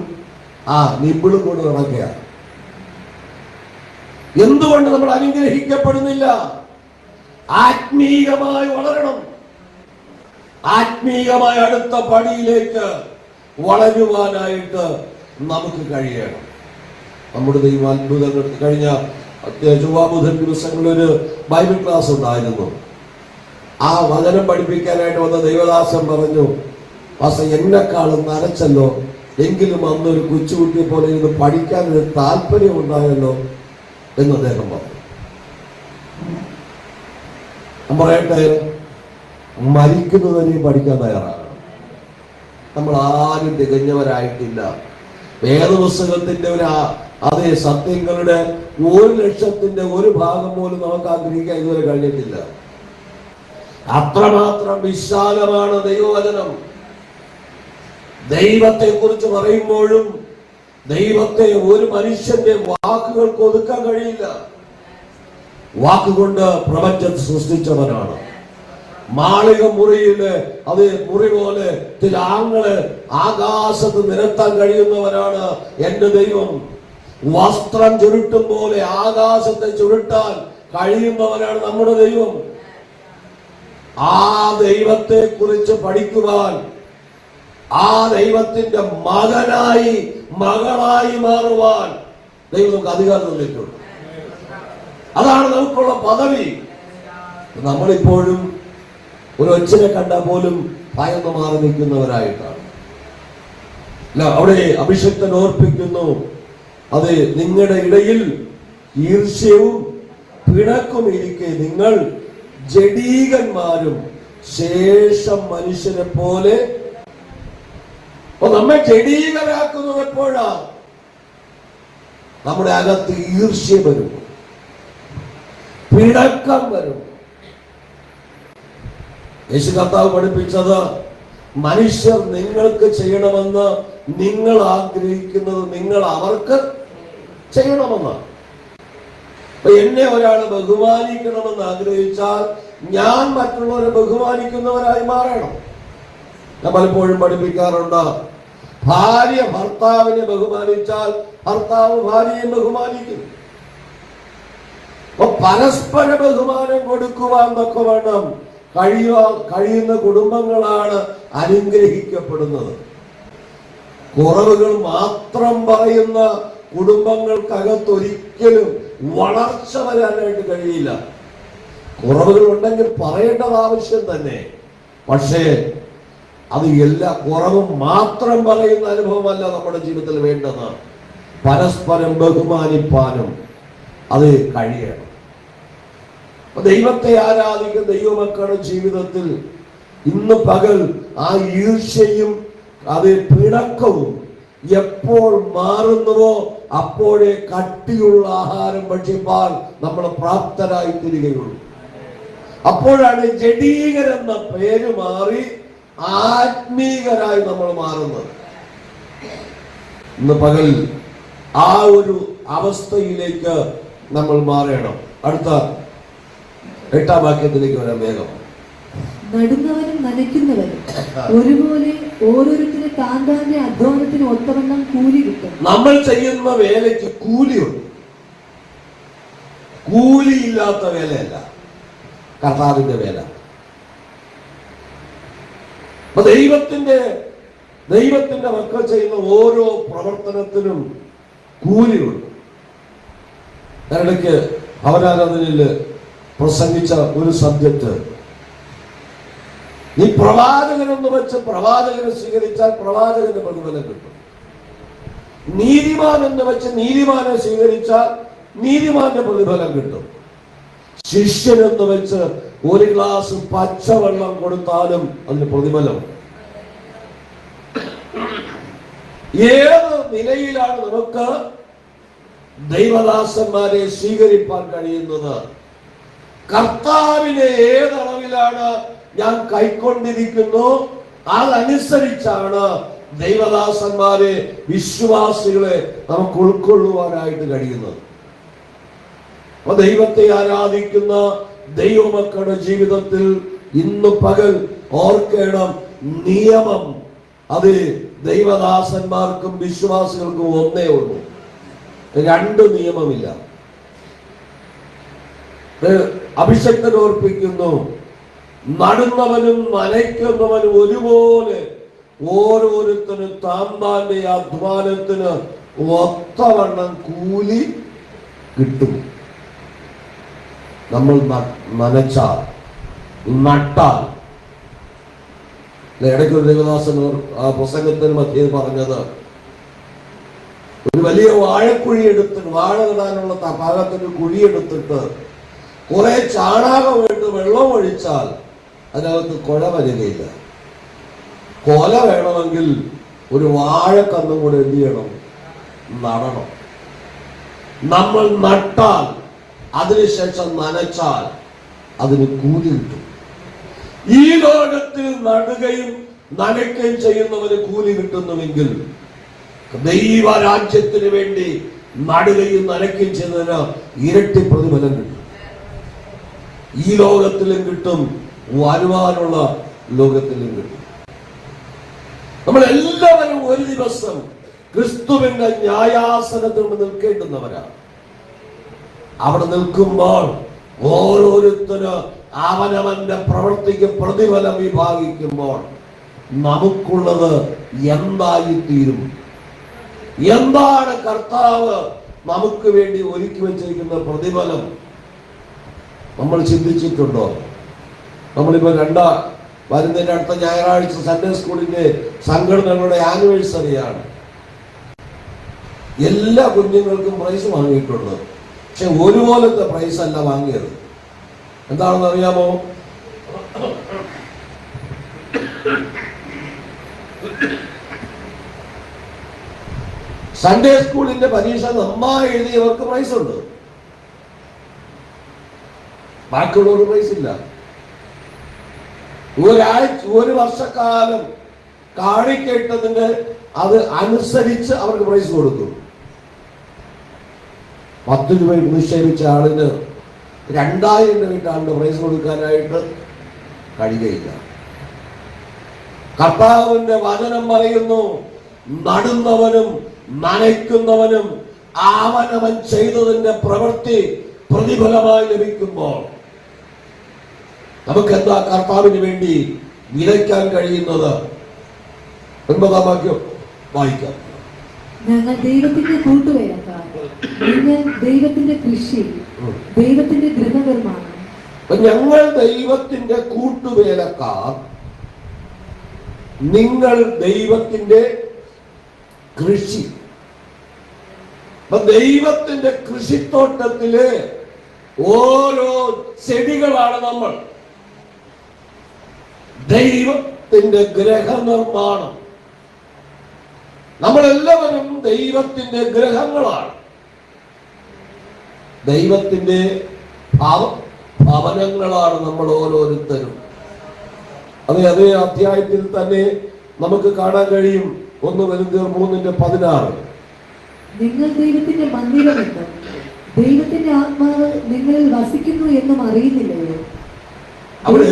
നിബിളും കൊണ്ട് നടക്കുക. എന്തുകൊണ്ട് നമ്മൾ അനുഗ്രഹിക്കപ്പെടുന്നില്ല? ആത്മീയമായി വളരണം. ആത്മീയമായ അടുത്ത പടിയിലേക്ക് വളരുവാനായിട്ട് നമുക്ക് കഴിയണം. നമ്മുടെ ദൈവം അത്ഭുതങ്ങൾ കഴിഞ്ഞ ചൊവ്വ ബുധൻ ദിവസങ്ങളിൽ ഒരു ബൈബിൾ ക്ലാസ് ഉണ്ടായിരുന്നു. ആ വചനം പഠിപ്പിക്കാനായിട്ട് വന്ന ദൈവദാസൻ പറഞ്ഞു, എന്നെക്കാളും നരച്ചല്ലോ, എങ്കിലും അന്നൊരു കൊച്ചുകുട്ടിയെ പോലെ ഇത് പഠിക്കാൻ ഒരു താല്പര്യം ഉണ്ടായല്ലോ എന്ന് അദ്ദേഹം പറഞ്ഞു. ഞാൻ പറയട്ടെ, മരിക്കുന്നതിനെയും പഠിക്കാൻ തയ്യാറാകണം. നമ്മൾ ആരും തികഞ്ഞവരായിട്ടില്ല. വേദപുസ്തകത്തിന്റെ അതേ സത്യങ്ങളുടെ 1,00,000ന്റെ ഒരു ഭാഗം പോലും നമുക്ക് ആഗ്രഹിക്കാൻ ഇതുവരെ കഴിഞ്ഞിട്ടില്ല. അത്രമാത്രം വിശാലമാണ് ദൈവവചനം. ദൈവത്തെ കുറിച്ച് പറയുമ്പോഴും ദൈവത്തെ ഒരു മനുഷ്യന്റെ വാക്കുകൾക്ക് ഒതുക്കാൻ കഴിയില്ല. വാക്കുകൊണ്ട് പ്രപഞ്ചത്തെ സൃഷ്ടിച്ചവനാണ്. മാളിക മുറിയില് അത് മുറി പോലെ തിലാങ്ങള് ആകാശത്ത് നിരത്താൻ കഴിയുന്നവനാണ് എന്റെ ദൈവം. വസ്ത്രം ചുരുട്ടും പോലെ ആകാശത്തെ ചുരുട്ടാൻ കഴിയുന്നവനാണ് നമ്മുടെ ദൈവം. ആ ദൈവത്തെ കുറിച്ച് പഠിക്കുവാൻ, ആ ദൈവത്തിന്റെ മകനായി മകളായി മാറുവാൻ ദൈവം നമുക്ക് അധികാരം തന്നിട്ടുണ്ട്. അതാണ് നമുക്കുള്ള പദവി. നമ്മളിപ്പോഴും ഒരു ഒച്ചിനെ കണ്ടാൽ പോലും ഭയന്ന് മാറി നിൽക്കുന്നവരായിട്ടാണ്. അവിടെ അഭിഷക്തൻ ഓർപ്പിക്കുന്നു, അത് നിങ്ങളുടെ ഇടയിൽ ഈർഷ്യവും പിണക്കും ഇരിക്കെ നിങ്ങൾ ജഡീകന്മാരും ശേഷം മനുഷ്യരെ പോലെ. അപ്പൊ നമ്മെ ജഡീകരാക്കുന്നത് എപ്പോഴാ? നമ്മുടെ അകത്ത് ഈർഷ്യ വരും, പിണക്കം വരും. യേശു കർത്താവ് പഠിപ്പിച്ചത്, മനുഷ്യർ നിങ്ങൾക്ക് ചെയ്യണമെന്ന് നിങ്ങൾ ആഗ്രഹിക്കുന്നത് നിങ്ങൾ അവർക്ക് ചെയ്യണമെന്നാണ്. എന്നെ ഒരാൾ ബഹുമാനിക്കണമെന്ന് ആഗ്രഹിച്ചാൽ ഞാൻ മറ്റുള്ളവരെ ബഹുമാനിക്കുന്നവരായി മാറണം. ഞാൻ പലപ്പോഴും പഠിപ്പിക്കാറുണ്ട്, ഭാര്യ ഭർത്താവിനെ ബഹുമാനിച്ചാൽ ഭർത്താവ് ഭാര്യയെ ബഹുമാനിക്കും. അപ്പൊ പരസ്പര ബഹുമാനം കൊടുക്കുവാൻ തൊക്കെ വേണം കഴിയുന്ന കുടുംബങ്ങളാണ് അനുഗ്രഹിക്കപ്പെടുന്നത്. കുറവുകൾ മാത്രം പറയുന്ന കുടുംബങ്ങൾക്കകത്തൊരിക്കലും വളർച്ച വരാനായിട്ട് കഴിയില്ല. കുറവുകൾ ഉണ്ടെങ്കിൽ പറയേണ്ടത് ആവശ്യം തന്നെ. പക്ഷേ അത് എല്ലാ കുറവും മാത്രം പറയുന്ന അനുഭവമല്ല നമ്മുടെ ജീവിതത്തിൽ വേണ്ടത്. പരസ്പരം ബഹുമാനിപ്പാനും അത് കഴിയണം. ദൈവത്തെ ആരാധിക്കുന്ന ദൈവമക്കളുടെ ജീവിതത്തിൽ ഇന്ന് പകൽ ആ ഈർഷ്യയും അത് പിണക്കവും എപ്പോൾ മാറുന്നുവോ അപ്പോഴേ കട്ടിയുള്ള ആഹാരം ഭക്ഷിപ്പാൻ നമ്മൾ പ്രാപ്തരായി തീരുകയുള്ളൂ. അപ്പോഴാണ് ജഡീകരെന്ന പേര് മാറി ആത്മീകരായി നമ്മൾ മാറുന്നത്. ഇന്ന് പകൽ ആ ഒരു അവസ്ഥയിലേക്ക് നമ്മൾ മാറണം. അടുത്ത 8ാം വാക്യത്തിലേക്ക് വരാം വേഗം. നടുന്നവനും നനയ്ക്കുന്നവനും ഒരുപോലെ ഓരോരുത്തരും താന്താന്റെ അധ്വാനത്തിന് ഒത്തവണ്ണം കൂലി കിട്ടും. നമ്മൾ ചെയ്യുന്ന വേലയ്ക്ക് കൂലിയുണ്ട്. കൂലിയില്ലാത്ത വേലയല്ല കർത്താവിന്റെ വേല. അപ്പൊ ദൈവത്തിന്റെ മക്കൾ ചെയ്യുന്ന ഓരോ പ്രവർത്തനത്തിനും കൂലിയുണ്ട്. ഞാനിടയ്ക്ക് ഭവനാരാധനയില് പ്രസംഗിച്ച ഒരു സബ്ജക്ട്, നീ പ്രവാചകനെന്ന് വെച്ച് പ്രവാചകനെ സ്വീകരിച്ചാൽ പ്രവാചകന്റെ പ്രതിഫലം കിട്ടും. നീതിമാൻ എന്ന് വെച്ച് നീതിമാനെ സ്വീകരിച്ചാൽ നീതിമാന്റെ പ്രതിഫലം കിട്ടും. ശിഷ്യൻ എന്ന് വെച്ച് ഒരു ഗ്ലാസ് പച്ചവെള്ളം കൊടുത്താലും അതിന് പ്രതിഫലം. ഏത് നിലയിലാണ് നമുക്ക് ദൈവദാസന്മാരെ സ്വീകരിപ്പാൻ കഴിയുന്നത്? കർത്താവിനെ ഏതളവിലാണ് ഞാൻ കൈക്കൊണ്ടിരിക്കുന്നു, അതനുസരിച്ചാണ് ദൈവദാസന്മാരെ, വിശ്വാസികളെ നമുക്ക് ഉൾക്കൊള്ളുവാനായിട്ട് കഴിയുന്നത്. അപ്പൊ ദൈവത്തെ ആരാധിക്കുന്ന ദൈവമക്കളുടെ ജീവിതത്തിൽ ഇന്ന് പകൽ ഓർക്കണം, നിയമം അത് ദൈവദാസന്മാർക്കും വിശ്വാസികൾക്കും ഒന്നേ ഉള്ളൂ. രണ്ട് നിയമമില്ല. അഭിഷക്തൻ ഓർപ്പിക്കുന്നു, നടുന്നവനും നനയ്ക്കുന്നവനും ഒരുപോലെ ഓരോരുത്തരും താന്താന്റെ അധ്വാനത്തിന് ഒത്തവണ്ണം കൂലി കിട്ടും. നമ്മൾ നനച്ചാൽ, നട്ടാൽ. ഇടയ്ക്കൊരു ദേവദാസൻ ആ പ്രസംഗത്തിന് മധ്യേ പറഞ്ഞത്, ഒരു വലിയ വാഴക്കുഴി എടുത്തിട്ട്, വാഴ നടാനുള്ള പാകത്തിന് കുഴിയെടുത്തിട്ട് കുറെ ചാണകം ഇട്ട് വെള്ളം ഒഴിച്ചാൽ അതിനകത്ത് കുഴ വരികയില്ല. കൊല വേണമെങ്കിൽ ഒരു വാഴക്കന്നും കൂടെ എന്ത് ചെയ്യണം? നടണം. നമ്മൾ നട്ടാൽ, അതിനുശേഷം നനച്ചാൽ അതിന് കൂലി കിട്ടും. ഈ ലോകത്തിൽ നടുകയും നനയ്ക്കുകയും ചെയ്യുന്നവന് കൂലി കിട്ടുന്നുവെങ്കിൽ ദൈവരാജ്യത്തിന് വേണ്ടി നടുകയും നനയ്ക്കുകയും ചെയ്യുന്നതിന് ഇരട്ടി പ്രതിഫലം കിട്ടും. ഈ ലോകത്തിലും കിട്ടും, വരുവാനുള്ള ലോകത്തിലും കിട്ടും. നമ്മളെല്ലാവരും ഒരു ദിവസം ക്രിസ്തുവിന്റെ ന്യായാസനത്തിൽ നിൽക്കേണ്ടുന്നവരാണ്. അവിടെ നിൽക്കുമ്പോൾ ഓരോരുത്തരും അവനവന്റെ പ്രവൃത്തിക്ക് പ്രതിഫലം വിഭാഗിക്കുമ്പോൾ നമുക്കുള്ളത് എന്തായിത്തീരും? എന്താണ് കർത്താവ് നമുക്ക് വേണ്ടി ഒരുക്കി വെച്ചിരിക്കുന്ന പ്രതിഫലം? നമ്മൾ ചിന്തിച്ചിട്ടുണ്ടോ? നമ്മളിപ്പോ വരുന്നതിന്റെ അടുത്ത ഞായറാഴ്ച സൺഡേ സ്കൂളിന്റെ സംഘടനകളുടെ ആനിവേഴ്സറിയാണ്. എല്ലാ കുഞ്ഞുങ്ങൾക്കും പ്രൈസ് വാങ്ങിയിട്ടുണ്ട്. പക്ഷെ ഒരുപോലത്തെ പ്രൈസ് അല്ല വാങ്ങിയത്. എന്താണെന്ന് അറിയാമോ? സൺഡേ സ്കൂളിന്റെ പരീക്ഷ നന്നായി എഴുതിയവർക്ക് പ്രൈസ് ഉണ്ട്, ബാക്കിയുള്ളവർക്ക് പ്രൈസ് ഇല്ല. ഒരു വർഷക്കാലം കാണിക്കേട്ടതിന്റെ അത് അനുസരിച്ച് അവർക്ക് പ്രൈസ് കൊടുക്കും. 10 രൂപ നിക്ഷേപിച്ച ആളിന് 2000 രൂപ പ്രൈസ് കൊടുക്കാനായിട്ട് കഴിയുകയില്ല. കർത്താവിന്റെ വചനം പറയുന്നു, നടുന്നവനും നനയ്ക്കുന്നവനും അവനവൻ ചെയ്തതിന്റെ പ്രവൃത്തി പ്രതിഫലമായി ലഭിക്കുമ്പോൾ നമുക്ക് എന്താ കർത്താവിന് വേണ്ടി വിതയ്ക്കാൻ കഴിയുന്നത്? 9-ാം വാക്യം വായിക്കാം. ഞങ്ങൾ ദൈവത്തിന്റെ കൂട്ടുവേലക്കാർ, നിങ്ങൾ ദൈവത്തിന്റെ കൃഷി, ദൈവത്തിന്റെ ഗൃഹനിർമ്മാണം. ഞങ്ങൾ ദൈവത്തിന്റെ കൂട്ടുവേലക്കാർ, നിങ്ങൾ ദൈവത്തിന്റെ കൃഷി. ദൈവത്തിന്റെ കൃഷിത്തോട്ടത്തിലെ ഓരോ ചെടികളാണ് നമ്മൾ. ദൈവത്തിന്റെ ഗൃഹനിർമ്മാണം. നമ്മളെല്ലാവരും ദൈവത്തിന്റെ ഗൃഹങ്ങളാണ്, ദൈവത്തിന്റെ ഭവനങ്ങളാണ് നമ്മൾ ഓരോരുത്തരും. അതേ അധ്യായത്തിൽ തന്നെ നമുക്ക് കാണാൻ കഴിയും. 1 Corinthians 3:16. നിങ്ങൾ ദൈവത്തിന്റെ മന്ദിരമെന്ന് ദൈവത്തിന്റെ ആത്മാവ് നിങ്ങളിൽ വസിക്കുന്നു എന്നും അറിയുന്നില്ലയോ? അവിടെ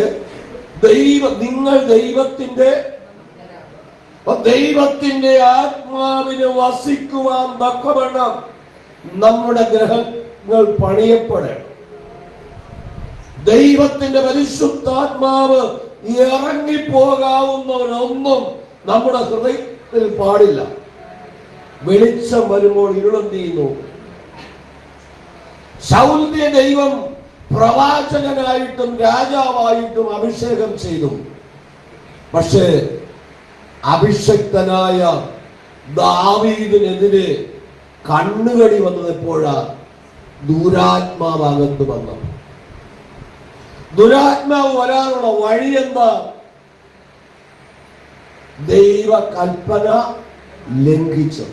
നിങ്ങൾ ദൈവത്തിന്റെ ആത്മാവിന് വസിക്കുവാൻ തക്കവണ്ണം നമ്മുടെ ഗ്രഹങ്ങൾ പണിയപ്പെടണം. ദൈവത്തിന്റെ പരിശുദ്ധാത്മാവ് ഇറങ്ങിപ്പോകാവുന്നവരൊന്നും നമ്മുടെ ഹൃദയത്തിൽ പാടില്ല. വെളിച്ചം വരുമ്പോൾ ഇരുളെന്ത് ചെയ്യുന്നു? ശൗലിനെ ദൈവം പ്രവാചകനായിട്ടും രാജാവായിട്ടും അഭിഷേകം ചെയ്തു. പക്ഷേ അഭിഷക്തനായ ദാവീദിനെതിരെ കണ്ണുകടി വന്നത് എപ്പോഴാ? ദുരാത്മാവകത്ത് വന്നു. ദുരാത്മാവ് വരാനുള്ള വഴി എന്താ? ദൈവ കൽപ്പന ലംഘിച്ചു.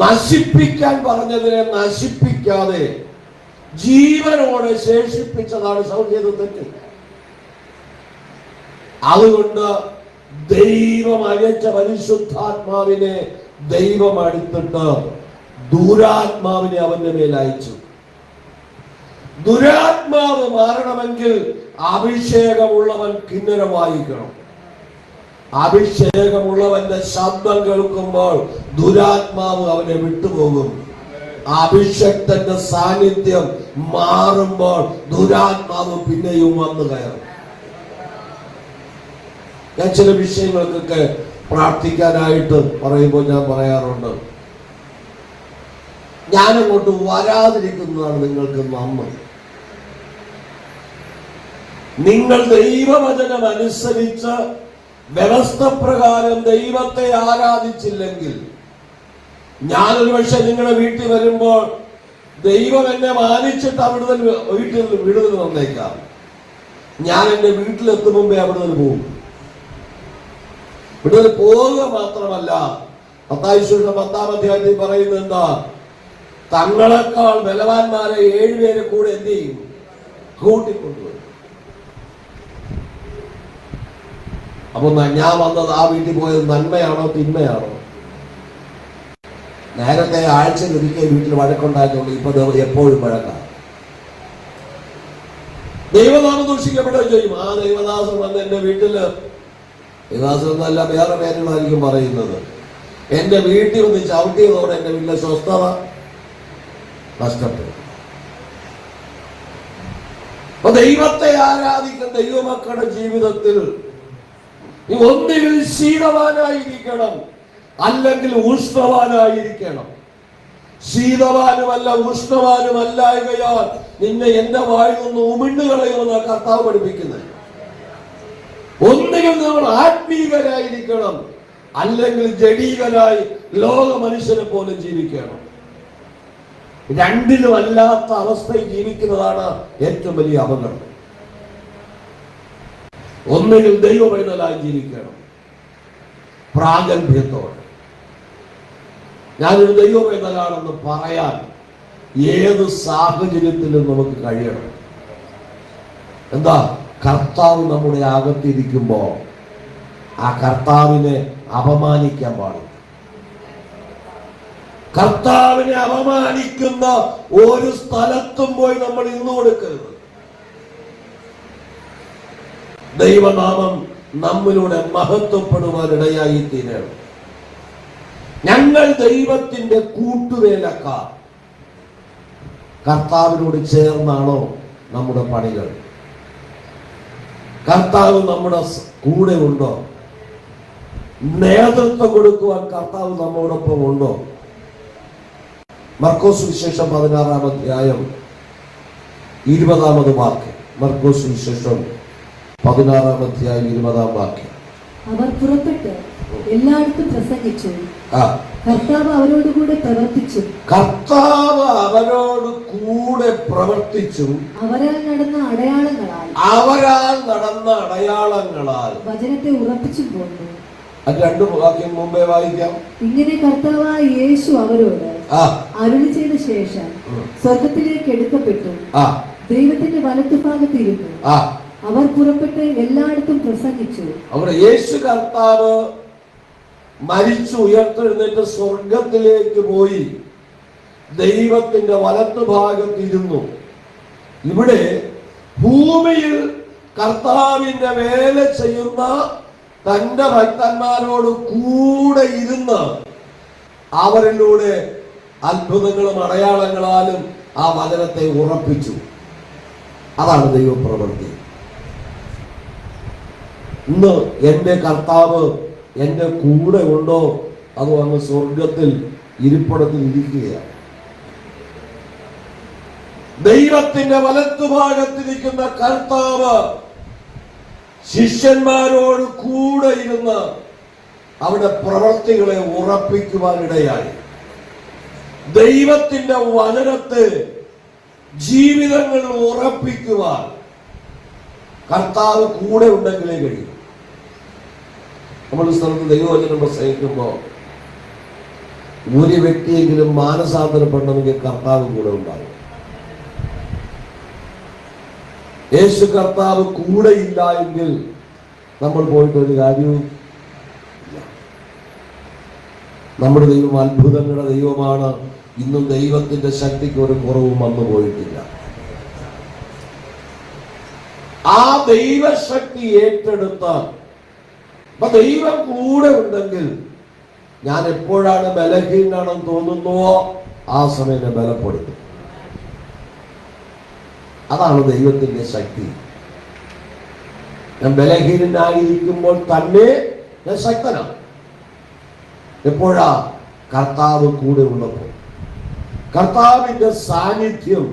നശിപ്പിക്കാൻ പറഞ്ഞതിനെ നശിപ്പിക്കാതെ ജീവനോടെ ശേഷിപ്പിച്ചതാണ് സൗഖ്യത തെറ്റ്. അതുകൊണ്ട് ദൈവം അയച്ച പരിശുദ്ധാത്മാവിനെ ദൈവം അടുത്തിട്ട് ദുരാത്മാവിനെ അവന്റെ മേൽ അയച്ചു. ദുരാത്മാവ് മാറണമെങ്കിൽ അഭിഷേകമുള്ളവൻ കിന്നരം വായിക്കണം. അഭിഷേകമുള്ളവന്റെ ശബ്ദം കേൾക്കുമ്പോൾ ദുരാത്മാവ് അവനെ വിട്ടുപോകും. അഭിഷക്തന്റെ സാന്നിധ്യം മാറുമ്പോൾ ദുരാത്മാവ് പിന്നെയും വന്നു കയറും. ഞാൻ ചില വിഷയങ്ങൾക്കൊക്കെ പ്രാർത്ഥിക്കാനായിട്ട് പറയുമ്പോൾ ഞാൻ പറയാറുണ്ട്, ഞാനങ്ങോട്ട് വരാതിരിക്കുന്നതാണ് നിങ്ങൾക്ക് നന്മ. നിങ്ങൾ ദൈവവചനം അനുസരിച്ച് വ്യവസ്ഥ പ്രകാരം ദൈവത്തെ ആരാധിച്ചില്ലെങ്കിൽ, ഞാനൊരു പക്ഷെ നിങ്ങളുടെ വീട്ടിൽ വരുമ്പോൾ ദൈവം എന്നെ മാനിച്ചിട്ട് അവിടുന്ന് വീട്ടിൽ വിടുതൽ വന്നേക്കാം. ഞാൻ എന്റെ വീട്ടിലെത്തും മുമ്പേ അവിടുന്ന് പോകും. വിടുതൽ പോവുക മാത്രമല്ല, മത്തായി സുവിശേഷം 10-ാം അധ്യായത്തിൽ പറയുന്നത് എന്താ? തങ്ങളെക്കാൾ ബലവാന്മാരെ 7 പേരെ കൂടെ എന്ത് ചെയ്യും? കൂട്ടിക്കൊണ്ടുവരും. അപ്പൊ ഞാൻ വന്നത് ആ വീട്ടിൽ പോയത് നന്മയാണോ തിന്മയാണോ? നേരത്തെ ആഴ്ചയിൽ ഒരിക്കൽ വീട്ടിൽ വഴക്കുണ്ടായിട്ടുണ്ട്, ഇപ്പൊ എപ്പോഴും വഴക്കാണ്. ദൈവനാമം ദൂഷിക്കപ്പെടുകയും ചെയ്യും. ആ ദൈവദാസൻ വന്ന് എന്റെ വീട്ടില്, ദൈവദാസൻ എന്നല്ല വേറെ പേരുകളായിരിക്കും പറയുന്നത്, എന്റെ വീട്ടിൽ വന്ന് ചവിട്ടിയതോടെ എന്റെ വീട്ടിലെ സ്വസ്ഥത നഷ്ടപ്പെടും. അപ്പൊ ദൈവത്തെ ആരാധിക്കുന്ന ദൈവമക്കളുടെ ജീവിതത്തിൽ ഒന്നുകിൽ ശീതവാനായിരിക്കണം, അല്ലെങ്കിൽ ഉഷ്ണവാനായിരിക്കണം. ശീതവാനുമല്ല ഉഷ്ണവാനുമല്ലായകയാൽ നിന്നെ എന്റെ വായിൽ നിന്ന് ഉമിണ്ടു കളയുമെന്നാണ് കർത്താവ് പഠിപ്പിക്കുന്നത്. ഒന്നുകിൽ നമ്മൾ ആത്മീകരായിരിക്കണം, അല്ലെങ്കിൽ ജഡീകരായി ലോക മനുഷ്യനെ പോലും ജീവിക്കണം. രണ്ടിലും അല്ലാത്ത അവസ്ഥയിൽ ജീവിക്കുന്നതാണ് ഏറ്റവും വലിയ അപകടം. ഒന്നുകിൽ ദൈവപൈതലായി ജീവിക്കണം, പ്രാഗൽഭ്യത്തോടെ. ഞാനൊരു ദൈവപൈതലാണെന്ന് പറയാൻ ഏത് സാഹചര്യത്തിലും നമുക്ക് കഴിയണം. എന്താ? കർത്താവ് നമ്മുടെ അകത്തിരിക്കുമ്പോ ആ കർത്താവിനെ അപമാനിക്കാൻ പാടില്ല. കർത്താവിനെ അപമാനിക്കുന്ന ഒരു സ്ഥലത്തും പോയി നമ്മൾ ഇന്നു കൊടുക്കരുത്. ദൈവനാമം നമ്മിലൂടെ മഹത്വപ്പെടുവാനിടയായി തീരണം. ഞങ്ങൾ ദൈവത്തിന്റെ കൂട്ടുവേലക്കാർ. കർത്താവിനോട് ചേർന്നാണോ നമ്മുടെ പണികൾ? കർത്താവ് നമ്മുടെ കൂടെ ഉണ്ടോ? നേതൃത്വം കൊടുക്കുവാൻ കർത്താവ് നമ്മോടൊപ്പം ഉണ്ടോ? മർക്കോസ് വിശേഷം 16-ാം അധ്യായം 20-ാമത് വാക്യം. മർക്കോസ് വിശേഷം 16-ാം അധ്യായം 20-ാം വാക്യം. അവർ പുറപ്പെട്ട് എല്ലായിടത്തും പ്രസംഗിച്ചു. കർത്താവ് അവരോടുകൂടെ പ്രവർത്തിച്ചു. കർത്താവ് അവരോട് കൂടെ പ്രവർത്തിച്ചു. അവരാൽ നടന്ന അടയാളങ്ങളാൽ വചനത്തെ ഉറപ്പിച്ചു പോന്നു. അത് 2 വാക്യം മുമ്പേ വായിക്കാം. ഇങ്ങനെ കർത്താവായ യേശു അവരോട് അരുളി ചെയ്ത ശേഷം സ്വർഗത്തിലേക്ക് എടുക്കപ്പെട്ടു, ദൈവത്തിന്റെ വലത്തുഭാഗത്തിരുന്നു. അവർ പുറപ്പെട്ട് എല്ലായിടത്തും പ്രസംഗിച്ചു. അവിടെ യേശു കർത്താവ് മരിച്ചു ഉയർത്തെഴുന്നേറ്റ് സ്വർഗത്തിലേക്ക് പോയി ദൈവത്തിന്റെ വലത്തുഭാഗത്തിരുന്നു. ഇവിടെ ഭൂമിയിൽ കർത്താവിന്റെ വേല ചെയ്യുന്ന തന്റെ ഭക്തന്മാരോട് കൂടെ ഇരുന്ന് അവരിലൂടെ അത്ഭുതങ്ങളും അടയാളങ്ങളാലും ആ വചനത്തെ ഉറപ്പിച്ചു. അതാണ് ദൈവപ്രവൃത്തി. ഇന്ന് എന്റെ കർത്താവ് എന്റെ കൂടെ ഉണ്ടോ? അതോ അങ്ങ് സ്വർഗത്തിൽ ഇരിപ്പിടത്തിൽ ഇരിക്കുകയാണ്? ദൈവത്തിന്റെ വലത്തുഭാഗത്തിരിക്കുന്ന കർത്താവ് ശിഷ്യന്മാരോട് കൂടെ ഇരുന്ന് അവിടെ പ്രവൃത്തികളെ ഉറപ്പിക്കുവാനിടയായി. ദൈവത്തിന്റെ വചനത്തെ ജീവിതങ്ങളിൽ ഉറപ്പിക്കുവാൻ കർത്താവ് കൂടെ ഉണ്ടെങ്കിലേ കഴിയും. നമ്മുടെ സ്ഥലത്ത് ദൈവവചനം പ്രസംഗിക്കുമ്പോൾ ഒരു വ്യക്തിയെങ്കിലും മാനസാന്തരപ്പെടണമെങ്കിൽ കർത്താവ് കൂടെ ഉണ്ടാകും. യേശു കർത്താവ് കൂടെ ഇല്ല എങ്കിൽ നമ്മൾ പോയിട്ട് ഒരു കാര്യവും ഇല്ല. നമ്മുടെ ദൈവം അത്ഭുതങ്ങളുടെ ദൈവമാണ്. ഇന്നും ദൈവത്തിന്റെ ശക്തിക്ക് ഒരു കുറവും വന്നു പോയിട്ടില്ല. ആ ദൈവശക്തി ഏറ്റെടുത്ത ദൈവം കൂടെ ഉണ്ടെങ്കിൽ ഞാൻ എപ്പോഴാണ് ബലഹീനാണെന്ന് തോന്നുന്നുവോ ആ സമയം ബലപ്പെടുത്തും. അതാണ് ദൈവത്തിന്റെ ശക്തി. ഞാൻ ബലഹീനായിരിക്കുമ്പോൾ തന്നെ ഞാൻ ശക്തനാണ്. എപ്പോഴാ? കർത്താവ് കൂടെ ഉള്ളപ്പോൾ. കർത്താവിന്റെ സാന്നിധ്യം,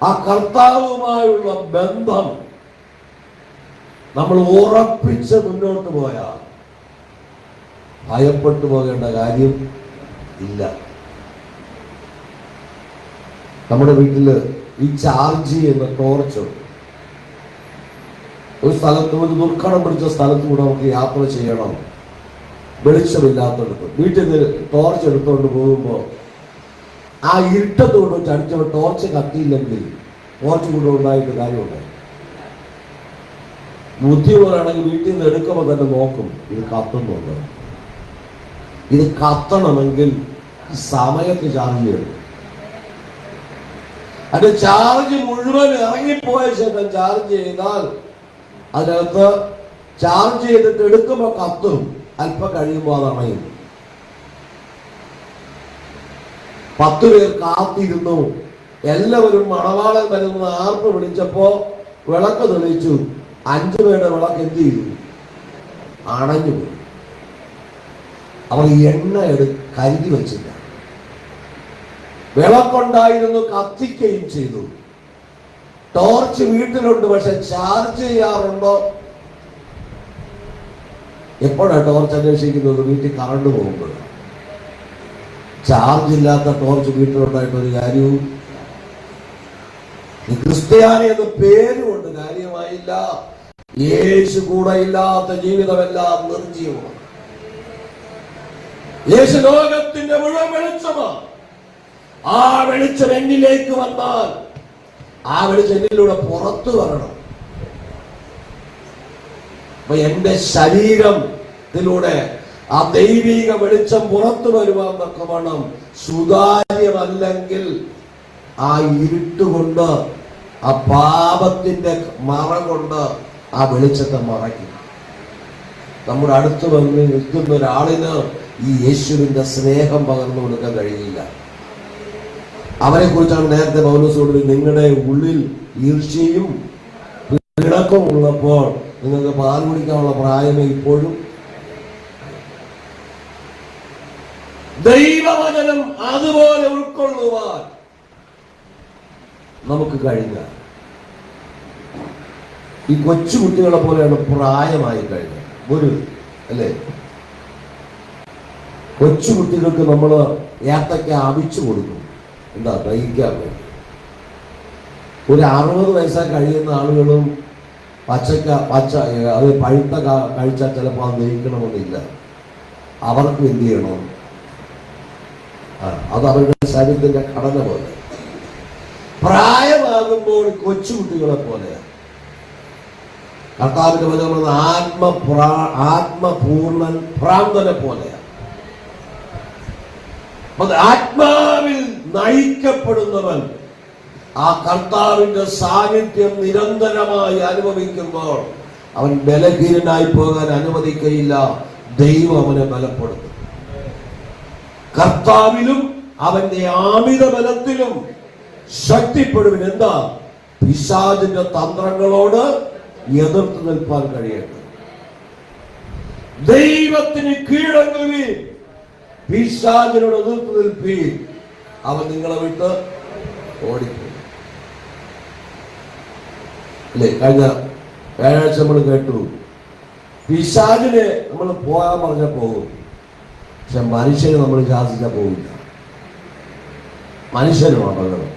ആ കർത്താവുമായുള്ള ബന്ധം നമ്മൾ ഉറപ്പിച്ച് മുന്നോട്ട് പോയാൽ ഭയപ്പെട്ടു പോകേണ്ട കാര്യം ഇല്ല. നമ്മുടെ വീട്ടില് ഈ ചാർജ് ചെയ്യുന്ന ടോർച്ച് ഒരു സ്ഥലത്ത്, ഒരു ദുർഘടം പിടിച്ച സ്ഥലത്ത് കൂടെ നമുക്ക് യാത്ര ചെയ്യണം, വെളിച്ചമില്ലാത്തടത്ത് വീട്ടിൽ നിന്ന് ടോർച്ച് എടുത്തുകൊണ്ട് പോകുമ്പോൾ ആ ഇരുട്ടത്ത് കൊണ്ട് അടിച്ചപ്പോൾ ടോർച്ച് കത്തിയില്ലെങ്കിൽ ടോർച്ച് കൂടെ ഉണ്ടായിട്ട് കാര്യമുണ്ടായി. ബുദ്ധിയുള്ളവരാണെങ്കിൽ വീട്ടിൽ നിന്ന് എടുക്കുമ്പോൾ തന്നെ നോക്കും ഇത് കത്തുന്നുണ്ട്. ഇത് കത്തണമെങ്കിൽ സമയത്ത് ചാർജ് ചെയ്യണം. അത് ചാർജ് മുഴുവൻ ഇറങ്ങിപ്പോയ ശേഷം ചാർജ് ചെയ്താൽ അതിനകത്ത് ചാർജ് ചെയ്തിട്ട് എടുക്കുമ്പോൾ കത്തും, അല്പം കഴിയുമ്പോൾ അത് അണയും. 10 പേർ കാത്തിരുന്നു. എല്ലാവരും മണവാളൻ വരുന്ന ആർപ്പ് വിളിച്ചപ്പോ വിളക്ക് തെളിയിച്ചു. 5 പേരുടെ വിളക്ക് എന്ത് ചെയ്തു? അണഞ്ഞു പോയി. അവർ എണ്ണ കരുതി വെച്ചില്ല. വിളക്കുണ്ടായിരുന്നു, കത്തിക്കുകയും ചെയ്തു. ടോർച്ച് വീട്ടിലുണ്ട്, പക്ഷെ ചാർജ് ചെയ്യാറുണ്ടോ? എപ്പോഴാണ് ടോർച്ച് അന്വേഷിക്കുന്നത്? വീട്ടിൽ കറണ്ട് പോകുമ്പോൾ. ചാർജ് ഇല്ലാത്ത ടോർച്ച് വീട്ടിലുണ്ടായിട്ട് ഒരു കാര്യവും. ക്രിസ്ത്യാനി എന്ന പേരുകൊണ്ട് കാര്യമായില്ല. യേശു കൂടെ ഇല്ലാത്ത ജീവിതമെല്ലാം നിർജീവമാണ്. യേശു ലോകത്തിന്റെ മുഴുവൻ വെളിച്ചമാണ്. ആ വെളിച്ചം എന്നിലേക്ക് വന്നാൽ ആ വെളിച്ചം എന്നിലൂടെ പുറത്തു വരണം. അപ്പൊ എന്റെ ശരീരത്തിലൂടെ ആ ദൈവിക വെളിച്ചം പുറത്തു വരുവാൻ തക്കവണ്ണം സുതാര്യമല്ലെങ്കിൽ ആ ഇരുട്ടുകൊണ്ട്, ആ പാപത്തിന്റെ മറ കൊണ്ട് ആ വെളിച്ചത്തെ മറയ്ക്കും. നമ്മുടെ അടുത്ത് വന്ന് നിൽക്കുന്ന ഒരാളിന് ഈ യേശുവിന്റെ സ്നേഹം പകർന്നു കൊടുക്കാൻ കഴിയില്ല. അവരെ കുറിച്ചാണ് നേരത്തെ പൗലോസ് നിങ്ങളുടെ ഉള്ളിൽ ഈർഷ്യയും പിണക്കവും ഉള്ളപ്പോൾ നിങ്ങൾക്ക് പാൽ കുടിക്കാനുള്ള പ്രായമേ ഇപ്പോഴും. ദൈവവചനം അതുപോലെ ഉൾക്കൊള്ളുവാൻ നമുക്ക് കഴിഞ്ഞ ഈ കൊച്ചുകുട്ടികളെ പോലെയാണ് പ്രായമായി കഴിഞ്ഞത്. ഒരു അല്ലേ, കൊച്ചുകുട്ടികൾക്ക് നമ്മൾ ഏത്തക്ക അവിച്ചു കൊടുക്കും. എന്താ? ദഹിക്കാൻ വേണ്ടി. ഒരു 60 വയസ്സായി കഴിയുന്ന ആളുകളും പച്ച അത് പഴുത്ത കഴിച്ചാൽ ചിലപ്പോൾ അത് ദഹിക്കണമെന്നില്ല. അവർക്ക് എന്ത് ചെയ്യണം? അത് അവരുടെ ശരീരത്തിന്റെ ഘടന പോലെ. പ്രായമാകുമ്പോൾ കൊച്ചുകുട്ടികളെ പോലെ കർത്താവിന്റെ വചനം ആത്മപൂർണ്ണൻ ഭ്രാന്തനെ പോലെയാണ്. ആത്മാവിൽ നയിക്കപ്പെടുന്നവൻ ആ കർത്താവിന്റെ സാന്നിധ്യം നിരന്തരമായി അനുഭവിക്കുമ്പോൾ അവൻ ബലഹീനനായി പോകാൻ അനുവദിക്കയില്ല. ദൈവം അവനെ ബലപ്പെടുത്തും. കർത്താവിലും അവന്റെ ആമിത ബലത്തിലും ശക്തിപ്പെടുവിൻ. എന്താ? പിശാചിന്റെ തന്ത്രങ്ങളോട് എതിർത്ത് നിൽപ്പാൻ കഴിയട്ടെ. ദൈവത്തിന് കീഴടങ്ങുവീൻ, പിശാചിനോട് എതിർത്ത് നിൽപ്പീൻ, അവൻ നിങ്ങളെ വിട്ട് ഓടിപ്പോയി. അല്ലേ? കഴിഞ്ഞ വ്യാഴാഴ്ച നമ്മൾ കേട്ടു, പിശാചിനെ നമ്മൾ പോകാൻ പറഞ്ഞാൽ പോകും, പക്ഷെ മനുഷ്യന് നമ്മൾ ശാസിച്ചാൽ പോകില്ല. മനുഷ്യനുമാണ് പകരം,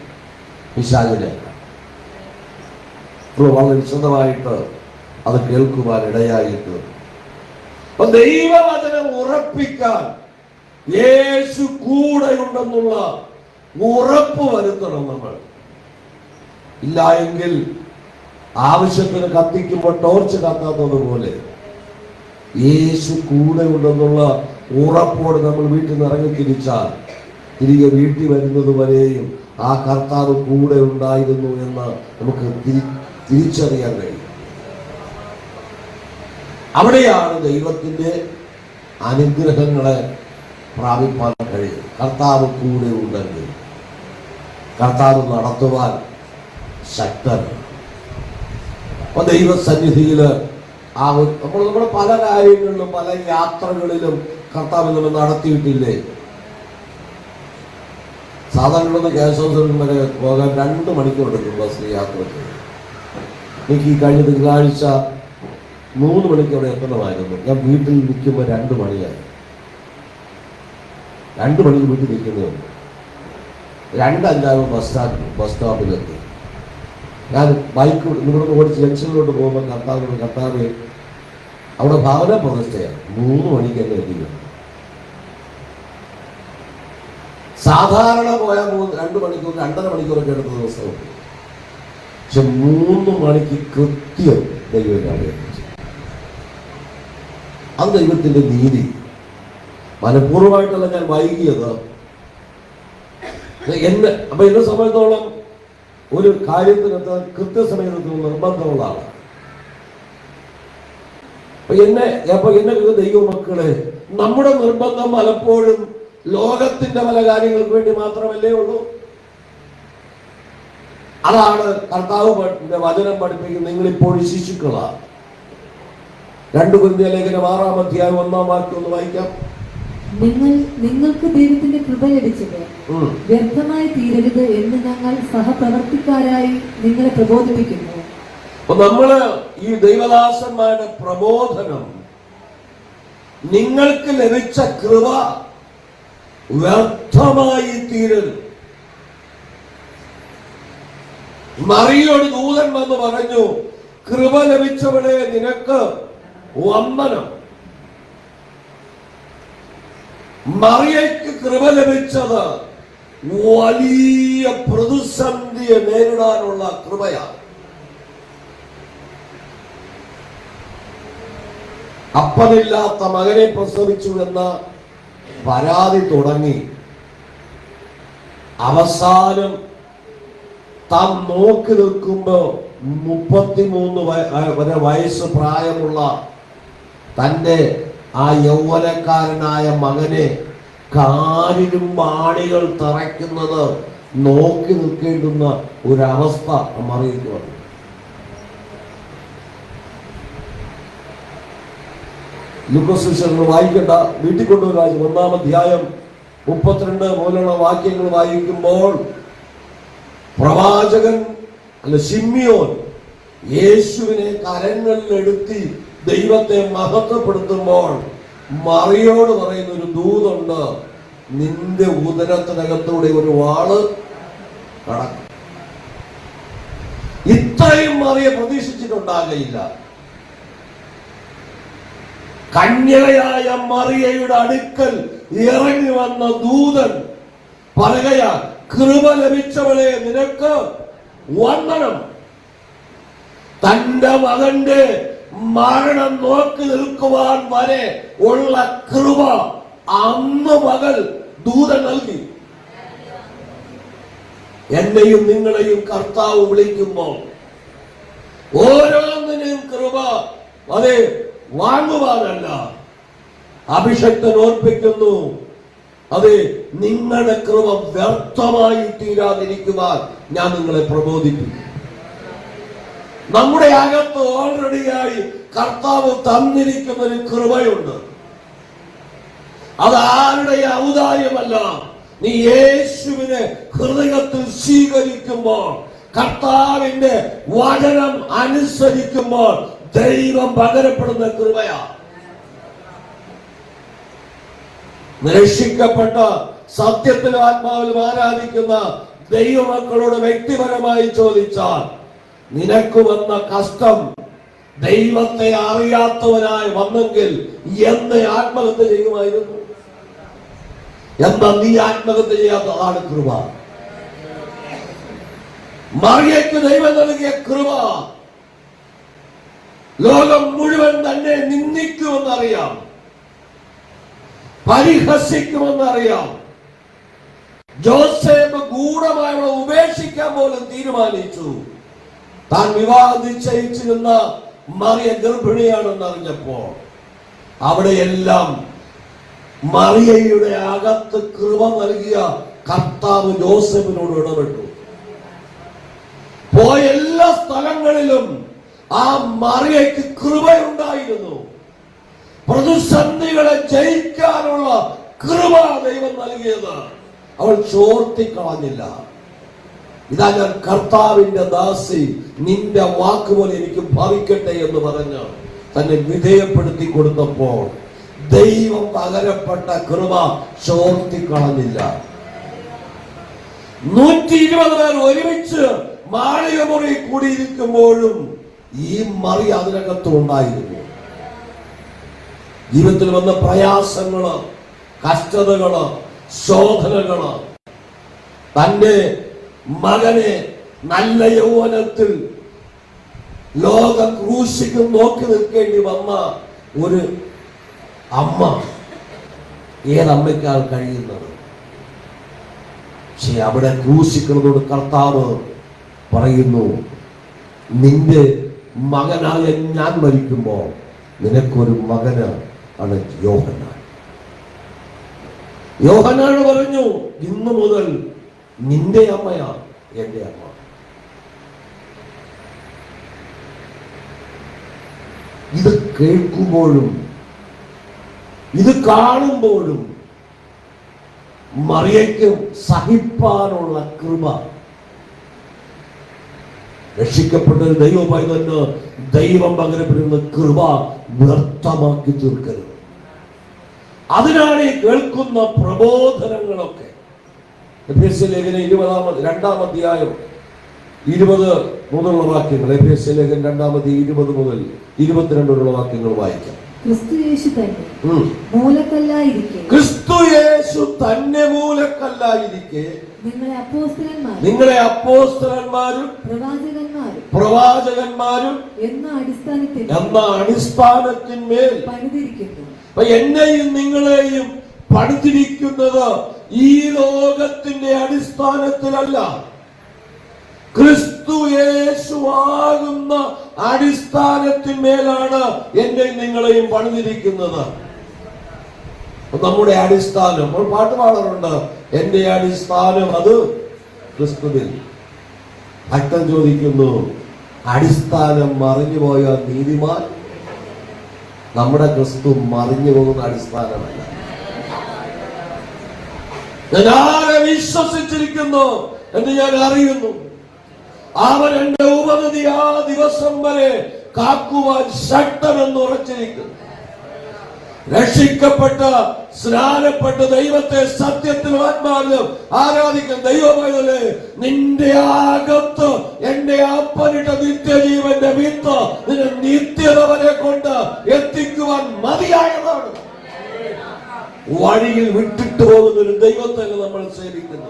പിശാചിനെ. വളരെ വിശദമായിട്ട് അത് കേൾക്കുവാൻ ഇടയായിട്ട് അപ്പൊ ദൈവവചനം ഉറപ്പിക്കാൻ യേശു കൂടെയുണ്ടെന്നുള്ള ഉറപ്പ് വരുത്തണം നമ്മൾ. ഇല്ല എങ്കിൽ ആവശ്യത്തിന് കത്തിക്കുമ്പോൾ ടോർച്ച് കത്താത്തത് പോലെ യേശു കൂടെ ഉണ്ടെന്നുള്ള ഉറപ്പോടെ നമ്മൾ വീട്ടിൽ നിന്ന് ഇറങ്ങി തിരിച്ചാൽ തിരികെ വീട്ടിൽ വരുന്നത് വരെയും ആ കർത്താവ് കൂടെ ഉണ്ടായിരുന്നു എന്ന് നമുക്ക് തിരിച്ചറിയാൻ കഴിയും. അവിടെയാണ് ദൈവത്തിന്റെ അനുഗ്രഹങ്ങളെ പ്രാപിപ്പാൻ കഴിയും. കർത്താവ് കൂടെ ഉണ്ടെങ്കിൽ കർത്താവ് നടത്തുവാൻ ശക്തൻ. അപ്പൊ ദൈവസന്നിധിയിൽ നമ്മൾ പല കാര്യങ്ങളിലും പല യാത്രകളിലും കർത്താവ് നമ്മൾ നടത്തിയിട്ടില്ലേ? സാധാരണ കേശവൻ വരെ പോകാൻ 2 മണിക്കൂർ എടുക്കും ബസ്സിൽ യാത്രയ്ക്ക്. എനിക്ക് ഈ കഴിഞ്ഞ തിങ്കളാഴ്ച 3 മണിക്ക് അവിടെ എത്തണമായിരുന്നു. ഞാൻ വീട്ടിൽ നിൽക്കുമ്പോൾ 2 മണിയായി. 2 മണിക്ക് വീട്ടിൽ നിൽക്കുന്നേ 2:05 ബസ് സ്റ്റോപ്പിലെത്തി. ഞാൻ ബൈക്ക് ഇവിടുന്ന് ഓടിച്ച് ജംഗ്ഷനിലോട്ട് പോകുമ്പോൾ കർത്താവ് അവിടെ ഭവന പ്രതിഷ്ഠയാണ്. 3 മണിക്ക് എന്നെ എത്തിക്കും. സാധാരണ പോയാൽ 2 മണിക്കൂർ 2.5 മണിക്കൂറൊക്കെ എടുത്ത ദിവസമുണ്ട്. പക്ഷെ 3 മണിക്ക് കൃത്യം ദൈവം. അത് ദൈവത്തിന്റെ നീതി. മനഃപൂർവ്വമായിട്ടല്ല ഞാൻ വൈകിയത്. അപ്പൊ എന്നെ സംബന്ധിച്ചോളം ഒരു കാര്യത്തിനകത്ത് കൃത്യസമയത്ത് നിർബന്ധമുള്ളതാണ്. അപ്പൊ എന്നെ ദൈവമക്കളെ, നമ്മുടെ നിർബന്ധം പലപ്പോഴും ലോകത്തിന്റെ പല കാര്യങ്ങൾക്ക് വേണ്ടി മാത്രമല്ലേ ഉള്ളൂ. അതാണ് കർത്താവ് വചനം പഠിപ്പിക്കുന്നത്. നിങ്ങളിപ്പോൾ ശിശുക്കളാണ്. 2 കൊരിന്ത്യർ ലേഖനം 6-ാം അധ്യായം 1-ാം വാക്യം ഒന്ന് വായിക്കാം. നിങ്ങൾക്ക് ദൈവത്തിന്റെ കൃപ ലഭിച്ചത് വ്യർത്ഥമായി തീരരുത് എന്ന് ഞങ്ങൾ സഹപ്രവർത്തിക്കാരായി നിങ്ങളെ പ്രബോധിപ്പിക്കുന്നു. അപ്പൊ നമ്മള് ഈ ദൈവദാസന്മാരുടെ പ്രബോധനം, നിങ്ങൾക്ക് ലഭിച്ച കൃപ വ്യർത്ഥമായി തീരരുത്. മറിയോട് ദൂതൻ വന്ന് പറഞ്ഞു, കൃപ ലഭിച്ചവളെ നിനക്ക് വന്ദനം. മറിയയ്ക്ക് കൃപ ലഭിച്ചത് വലിയ പ്രതിസന്ധിയെ നേരിടാനുള്ള കൃപയാണ്. അപ്പനില്ലാത്ത മകനെ പ്രസവിച്ചു എന്ന പരാതി തുടങ്ങി അവസാനം താൻ നോക്കി നിൽക്കുമ്പോ 33 വയസ്സ് പ്രായമുള്ള തന്റെ ആ യൗവനക്കാരനായ മകനെ കാലിലും ആണികൾ തറയ്ക്കുന്നത് നോക്കി നിൽക്കേണ്ടുന്ന ഒരവസ്ഥ മറിയുന്നു. ലൂക്കോസ് വായിക്കണ്ട, വീട്ടിൽ കൊണ്ടുവരാ. 1-ാം അധ്യായം 32 പോലുള്ള വാക്യങ്ങൾ വായിക്കുമ്പോൾ പ്രവാചകൻ ശിമ്യോൻ യേശുവിനെ കരങ്ങളിലെടുത്തി ദൈവത്തെ മഹത്വപ്പെടുത്തുമ്പോൾ മറിയോട് പറയുന്ന ഒരു ദൂതുണ്ട്, നിന്റെ ഉദരത്തിനകത്തൂടെ ഒരു വാള് കടക്കും. ഇത്രയും മറിയ പ്രതീക്ഷിച്ചിട്ടുണ്ടാകയില്ല. കന്യകയായ മറിയയുടെ അടുക്കൽ ഇറങ്ങി വന്ന ദൂതൻ പറയുകയാ, കൃപ ലഭിച്ചവളെ നിനക്ക് വന്ദനം. തന്റെ മകന്റെ മരണം നോക്കി നിൽക്കുവാൻ വരെ ഉള്ള കൃപ അന്ന് മകൾ ദൂതൻ നൽകി. എന്നെയും നിങ്ങളെയും കർത്താവ് വിളിക്കുമ്പോൾ ഓരോന്നിനെയും കൃപ അതെ വാങ്ങുവാനല്ല. അഭിഷക്തൻ ഓർപ്പിക്കുന്നു, അതെ നിങ്ങളുടെ കൃപ വ്യർത്ഥമായി തീരാതിരിക്കുവാൻ ഞാൻ നിങ്ങളെ പ്രബോധിപ്പിക്കും. നമ്മുടെ അകത്ത് ഓൾറെഡിയായി കർത്താവ് തന്നിരിക്കുന്ന ഒരു കൃപയുണ്ട്. അത് ആരുടെ ഔദാര്യമല്ല. നീ യേശുവിനെ ഹൃദയത്തിൽ സ്വീകരിക്കുമ്പോൾ കർത്താവിന്റെ വചനം അനുസരിക്കുമ്പോൾ ദൈവം പകരപ്പെടുന്ന കൃപയാണ്. രക്ഷിക്കപ്പെട്ട സത്യത്തിലും ആത്മാവിലും ആരാധിക്കുന്ന ദൈവമക്കളോട് വ്യക്തിപരമായി ചോദിച്ചാൽ, നിനക്ക് വന്ന കഷ്ടം ദൈവത്തെ അറിയാത്തവനായി വന്നെങ്കിൽ എന്ന് ആത്മഹത്യ ചെയ്യുമായിരുന്നു. എന്താ നീ ആത്മഹത്യ ചെയ്യാത്തതാണ് കൃപ. മറിയയ്ക്ക് ദൈവം നൽകിയ കൃപ ലോകം മുഴുവൻ തന്നെ നിന്ദിക്കുമെന്നറിയാം, പരിഹസിക്കുമെന്നറിയാം. ജോസഫ് ഗൂഢമായി അവളെ ഉപേക്ഷിക്കാൻ പോലും തീരുമാനിച്ചു. താൻ വിവാഹം നിശ്ചയിച്ചിരുന്ന മറിയ ഗർഭിണിയാണെന്ന് അറിഞ്ഞപ്പോൾ അവിടെയെല്ലാം മറിയയുടെ അകത്ത് കൃപ നൽകിയ കർത്താവ് ജോസഫിനോട് ഇടപെട്ടു. പോയ എല്ലാ സ്ഥലങ്ങളിലും ആ മറിയയ്ക്ക് കൃപയുണ്ടായിരുന്നു. പ്രതിസന്ധികളെ ജയിക്കാനുള്ള കൃപ ദൈവം നൽകിയത് അവൾ ചോർത്തിക്കളഞ്ഞില്ല. ഇതാ ഞാൻ കർത്താവിന്റെ ദാസി, നിന്റെ വാക്കുപോലെ എനിക്ക് ഭവിക്കട്ടെ എന്ന് പറഞ്ഞ് തന്നെ വിധേയപ്പെടുത്തി കൊടുത്തപ്പോൾ ദൈവം പകരപ്പെട്ട കൃപ ചോർത്തിക്കളഞ്ഞില്ല. 120 പേർ ഒരുമിച്ച് മാളിക മുറി കൂടിയിരിക്കുമ്പോഴും ഈ മറി അതിനകത്ത് ഉണ്ടായിരുന്നു. ജീവിതത്തിൽ വന്ന പ്രയാസങ്ങള്, കഷ്ടതകള്, ശോധനകള്, തന്റെ മകനെ നല്ല യൗവനത്തിൽ ലോക ക്രൂശിക്ക് നോക്കി നിൽക്കേണ്ടി വന്ന ഒരു അമ്മ, ഏതമ്മയ്ക്കാൾ കഴിയുന്നത്? പക്ഷെ അവിടെ ക്രൂശിക്കുന്നതോട് കർത്താവ് പറയുന്നു, നിന്റെ മകനായ ഞാൻ മരിക്കുമ്പോൾ നിനക്കൊരു മകന് ആണ് യോഹന്നാൻ. യോഹന്നാൻ പറഞ്ഞു, ഇന്നു മുതൽ നിന്റെ അമ്മയാണ് എന്റെ അമ്മ. ഇത് കേൾക്കുമ്പോഴും ഇത് കാണുമ്പോഴും മറിയയ്ക്കും സഹിപ്പാനുള്ള കൃപ. രക്ഷിക്കപ്പെട്ട ഒരു ദൈവമായി തന്നെ ദൈവം പകരപ്പെടുന്ന കൃപ വ്യർത്ഥമാക്കി തീർക്കരുത്. അതിനാണ് ഈ കേൾക്കുന്ന പ്രബോധനങ്ങളൊക്കെ. എഫേസ്യ ലേഖനം 2-ാം അധ്യായം 20 മുതലുള്ള വാക്യങ്ങൾ, എഫേസ്യ ലേഖനം 2-ാം അധ്യായം 20 മുതൽ 22 വരെയുള്ള വാക്യങ്ങൾ വായിക്കാം. ക്രിസ്തു യേശു തന്നെ മൂലക്കല്ലായിരിക്കെ നിങ്ങളെ അപ്പോസ്തലന്മാരും പ്രവാചകന്മാരും എന്ന അടിസ്ഥാനത്തിന്മേൽ പണിതിരിക്കുന്നു. അപ്പൊ എന്നെയും നിങ്ങളെയും പണിതിരിക്കുന്നത് ഈ ലോകത്തിന്റെ അടിസ്ഥാനത്തിലല്ല, ക്രിസ്തു യേശുവാകുന്ന അടിസ്ഥാനത്തിന്മേലാണ് എന്നെയും നിങ്ങളെയും പണിതിരിക്കുന്നത്. നമ്മുടെ അടിസ്ഥാനം, നമ്മൾ പാട്ട് പാടാറുണ്ട്, എന്റെ അടിസ്ഥാനം അത് ക്രിസ്തുവിൽ. ഭക്തൻ ചോദിക്കുന്നു, അടിസ്ഥാനം മറിഞ്ഞുപോയ നീതിമാൻ? നമ്മുടെ ക്രിസ്തു മറിഞ്ഞു പോകുന്ന അടിസ്ഥാനമല്ല. ഞാൻ ആരെ വിശ്വസിച്ചിരിക്കുന്നു എന്ന് ഞാൻ അറിയുന്നു, അവൻ എന്റെ ഉപനിധി ആ ദിവസം വരെ കാക്കുവാൻ ശക്തനെന്ന് ഉറച്ചിരിക്കുന്നു. രക്ഷിക്കപ്പെട്ട സ്നാനപ്പെട്ട ദൈവത്തെ സത്യത്തിലും ആത്മാവിലും ആരാധിക്കുന്ന ദൈവമേ, നിന്റെ അകത്ത് എന്റെ അപ്പനിട്ട നിത്യജീവന്റെ വിത്ത് നിന്നെ നിത്യത വരെ കൊണ്ട് എത്തിക്കുവാൻ മതിയായതാണ്. വഴിയിൽ വിട്ടിട്ട് പോകുന്ന ഒരു ദൈവത്തെ നമ്മൾ സേവിക്കുന്നു.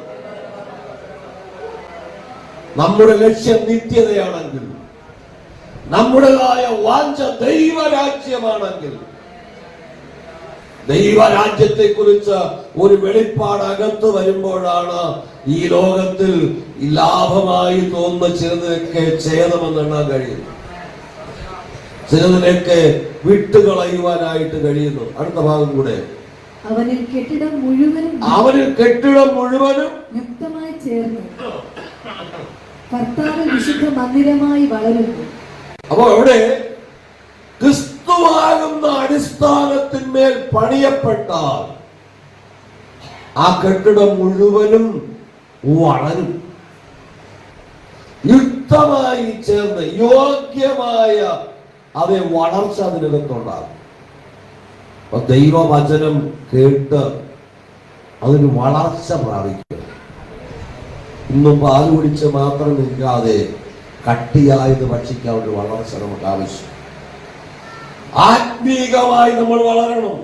നമ്മുടെ ലക്ഷ്യം നിത്യതയാണെങ്കിൽ, നമ്മുടേതായ വാഞ്ച ദൈവരാജ്യമാണെങ്കിൽ, ദൈവരാജ്യത്തെ കുറിച്ച് ഒരു വെളിപ്പാട് അകത്ത് വരുമ്പോഴാണ് ഈ ലോകത്തിൽ ലാഭമായി തോന്നുന്ന ചിലതിനൊക്കെ ഛേദമെന്നെണ്ണാൻ കഴിയുന്നു, ചിലതിനൊക്കെ വിട്ടുകളയുവാനായിട്ട് കഴിയുന്നു. അടുത്ത ഭാഗം കൂടെ, അവനിൽ കെട്ടിടം മുഴുവനും യുക്തമായി ചേർന്ന് കർത്താവ് വിശുദ്ധ മന്ദിരമായി വളരുന്നു. അപ്പോ അവിടെ ക്രിസ്തുവാകുന്ന അടിസ്ഥാനത്തിന്മേൽ പണിയപ്പെട്ടാൽ ആ കെട്ടിടം മുഴുവനും വളരും. യുക്തമായി ചേർന്ന് യോഗ്യമായ അതേ വളർച്ച അതിനകത്തുണ്ടാകും. അപ്പൊ ദൈവവചനം കേട്ട് അതിന് വളർച്ച പ്രാപിക്കുക. ഇന്നും പാല് കുടിച്ച് മാത്രം നിൽക്കാതെ കട്ടിയായത് ഭക്ഷിക്കാൻ ഒരു വളർച്ച നമുക്ക് ആവശ്യം. ആത്മീകമായി നമ്മൾ വളരണം.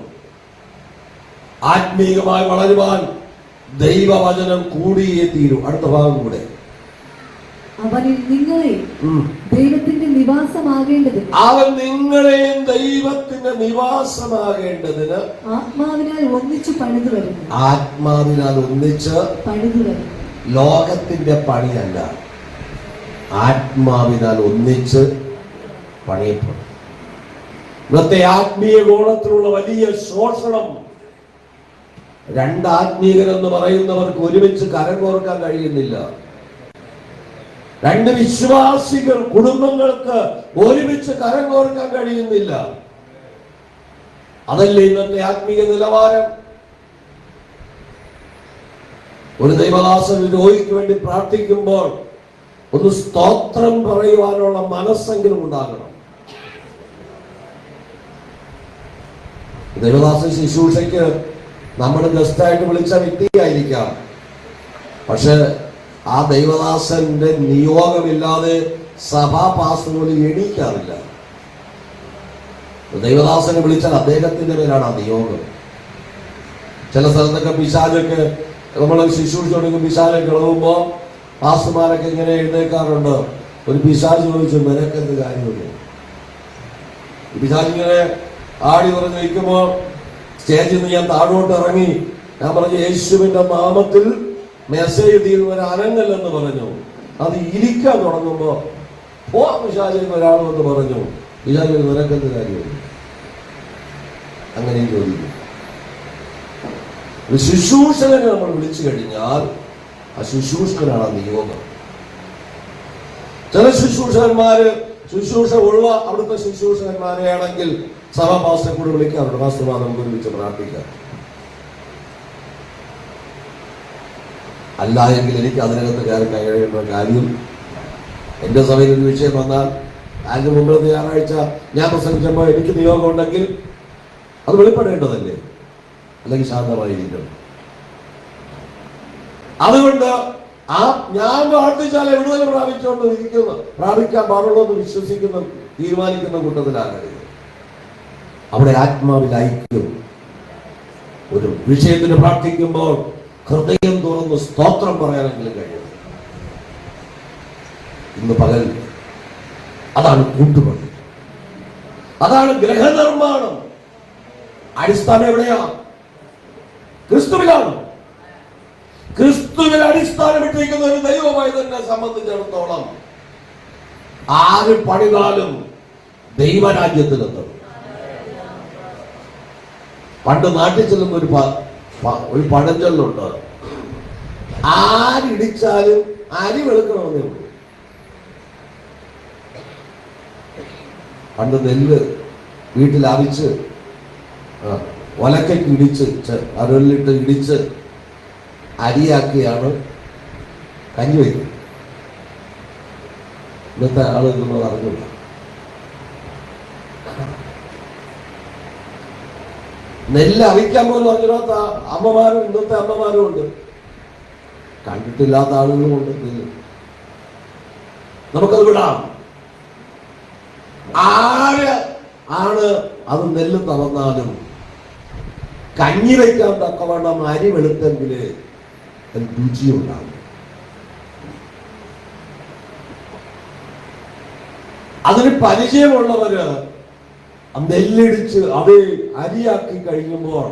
ആത്മീകമായി വളരുവാൻ ദൈവവചനം കൂടിയേ തീരും. അടുത്ത ഭാഗം കൂടെ, അവനിൽ നിങ്ങളെ ദൈവത്തിന്റെ നിവാസമാകേണ്ടതിന്, അവൻ നിങ്ങളെയും ദൈവത്തിന്റെ നിവാസമാകേണ്ടതിന് ആത്മാവിനാൽ ഒന്നിച്ചു പണിതു വരുന്നു. ആത്മാവിനാൽ ഒന്നിച്ച് പണിതു വരുന്നു. ലോകത്തിന്റെ പണിയല്ല, ആത്മാവിനാൽ ഒന്നിച്ച് പണിയപ്പെടും. ഇന്നത്തെ ആത്മീയ ഗോളത്തിലുള്ള വലിയ ശോഷണം, രണ്ട് ആത്മീയരെന്ന് പറയുന്നവർക്ക് ഒരുമിച്ച് കരം കോർക്കാൻ കഴിയുന്നില്ല. രണ്ട് വിശ്വാസികൾ കുടുംബങ്ങൾക്ക് ഒരുമിച്ച് കരം കോർക്കാൻ കഴിയുന്നില്ല. അതല്ലേ ഇന്നത്തെ ആത്മീയ നിലവാരം. ഒരു ദൈവദാസൻ രോഗിക്ക് വേണ്ടി പ്രാർത്ഥിക്കുമ്പോൾ ഒന്ന് സ്തോത്രം പറയുവാനുള്ള മനസ്സെങ്കിലും ഉണ്ടാകണം. ദൈവദാസൻ ശുശ്രൂഷയ്ക്ക് നമ്മൾ ഗസ്റ്റായിട്ട് വിളിച്ച വ്യക്തിയായിരിക്കാം, പക്ഷെ ആ ദൈവദാസന്റെ നിയോഗമില്ലാതെ സഭാ പാസ് പോലും എണീക്കാറില്ല. ദൈവദാസനെ വിളിച്ചാൽ അദ്ദേഹത്തിന്റെ പേരാണ് ആ നിയോഗം. ചില സ്ഥലത്തൊക്കെ പിശാചൊക്കെ നമ്മൾ ശുശ്രൂഷ തുടങ്ങി പിശാചൊക്കെ ഇളകുമ്പോ പാസ്റ്റർമാരൊക്കെ ഇങ്ങനെ എഴുന്നേക്കാറുണ്ട്. ഒരു പിശാച് ചോദിച്ചു, നിനക്കെന്ത് കാര്യമില്ല? പിശാച് ഇങ്ങനെ ആടി പറഞ്ഞ് നിൽക്കുമ്പോ സ്റ്റേജിൽ നിന്ന് ഞാൻ താഴോട്ട് ഇറങ്ങി, ഞാൻ പറഞ്ഞു യേശുവിന്റെ നാമത്തിൽ മെസ്സേജ് തീരുന്ന അനങ്ങല്ലെന്ന് പറഞ്ഞു. അത് ഇരിക്കാൻ തുടങ്ങുമ്പോ പിശാചിന് ഒരാളെന്ന് പറഞ്ഞു. പിശാചിന് നിനക്കെന്ത് കാര്യമില്ല? അങ്ങനെയും ചോദിക്കും. ഒരു ശുശ്രൂഷകനെ നമ്മൾ വിളിച്ചു കഴിഞ്ഞാൽ ആ ശുശ്രൂഷകനാണ് നിയോഗം. ചില ശുശ്രൂഷകന്മാര് ശുശ്രൂഷ ഉള്ള അവിടുത്തെ ശുശ്രൂഷകന്മാരെ ആണെങ്കിൽ സഭ പാസ്റ്റർ കൂടെ വിളിക്കാറുണ്ട്. പാസ്റ്റർമാർ നമുക്ക് ഒരുമിച്ച് പ്രാർത്ഥിക്കാം. അല്ല എങ്കിൽ എനിക്ക് അതിനകത്ത് കയറി കഴിയേണ്ട കാര്യം. എന്റെ സഭയിൽ ഒരു വിഷയം വന്നാൽ അതിന് മുമ്പത്തെ ഞായറാഴ്ച ഞാൻ പ്രസംഗിച്ചപ്പോൾ എനിക്ക് നിയോഗം ഉണ്ടെങ്കിൽ അത് വെളിപ്പെടേണ്ടതല്ലേ? അല്ലെങ്കിൽ ശാന്തമായിരിക്കണം. അതുകൊണ്ട് ഞാൻ പ്രാർത്ഥിച്ചാൽ വിടുതൽ പ്രാപിച്ചുകൊണ്ട് ഇരിക്കുന്നു, പ്രാപിക്കാൻ പാടുള്ളൂ എന്ന് വിശ്വസിക്കുന്ന തീരുമാനിക്കുന്ന കൂട്ടത്തിലാകരുത്. അവിടെ ആത്മാവിൽ ഐക്യം. ഒരു വിഷയത്തിന് പ്രാർത്ഥിക്കുമ്പോൾ ഹൃദയം തുറന്ന് സ്തോത്രം പറയാനെങ്കിലും കഴിയും. ഇന്ന് പകൽ അതാണ് കൂട്ടുപണി, അതാണ് ഗ്രഹനിർമ്മാണം. അടിസ്ഥാനം എവിടെയാണ്? ക്രിസ്തുവിലാണ്. ക്രിസ്തുവിൽ അടിസ്ഥാനമിട്ടിരിക്കുന്ന ഒരു ദൈവമായി തന്നെ സംബന്ധിച്ചിടത്തോളം ആര് പണിതാലും ദൈവരാജ്യത്തിലെത്തും. പണ്ട് നാട്ടിൽ ചെല്ലുന്ന ഒരു പഴഞ്ചൊല്ലുണ്ട്, ആരിടിച്ചാലും അരി വെളുക്കണമെന്നേ ഉള്ളൂ. പണ്ട് നെല്ല് വീട്ടിൽ അരിച്ച് ഒലക്കയ്ക്ക് ഇടിച്ച് അരലിട്ട് ഇടിച്ച് അരിയാക്കിയാണ് കഞ്ഞി വയ്ക്കുന്നത്. ഇന്നത്തെ ആളുകൾ അറിഞ്ഞില്ല. നെല്ല് അരിക്കാൻ പോലും അറിഞ്ഞില്ലാത്ത അമ്മമാരും ഇന്നത്തെ അമ്മമാരും ഉണ്ട്, കണ്ടിട്ടില്ലാത്ത ആളുകളും ഉണ്ട്. നമുക്കത് വിടാം. ആര് ആണ് അത് നെല്ല് തളർന്നാലും കഞ്ഞി വയ്ക്കാൻ തക്കവണ്ണം അരി വെളുത്തെങ്കില് രുചിയുണ്ടാകും. അതിന് പരിചയമുള്ളവര് നെല്ലിടിച്ച് അത് അരിയാക്കി കഴിയുമ്പോൾ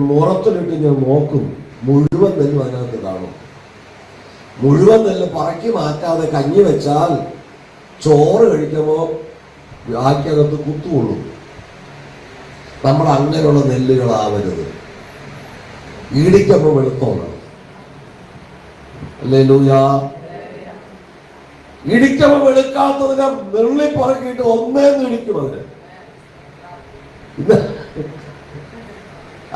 മുറത്തിലിട്ട് ഞാൻ നോക്കും, മുഴുവൻ നെല്ലും അതിനകത്ത് കാണും. മുഴുവൻ നെല്ല് പറക്കി മാറ്റാതെ കഞ്ഞി വെച്ചാൽ ചോറ് കഴിക്കുമ്പോൾ ആക്കിയകത്ത് കുത്തുകൊള്ളും. നമ്മൾ അങ്ങനെയുള്ള നെല്ലുകളാവരുത്. ഈടിക്കുമ്പോൾ വെളുത്തോണം. ഹല്ലേലൂയ. ഇടിക്കുമ്പോൾ വെളുക്കാത്തതിനെ നെള്ളി പറക്കിയിട്ട് ഒന്നേന്ന് ഇടിക്കും. അതിന്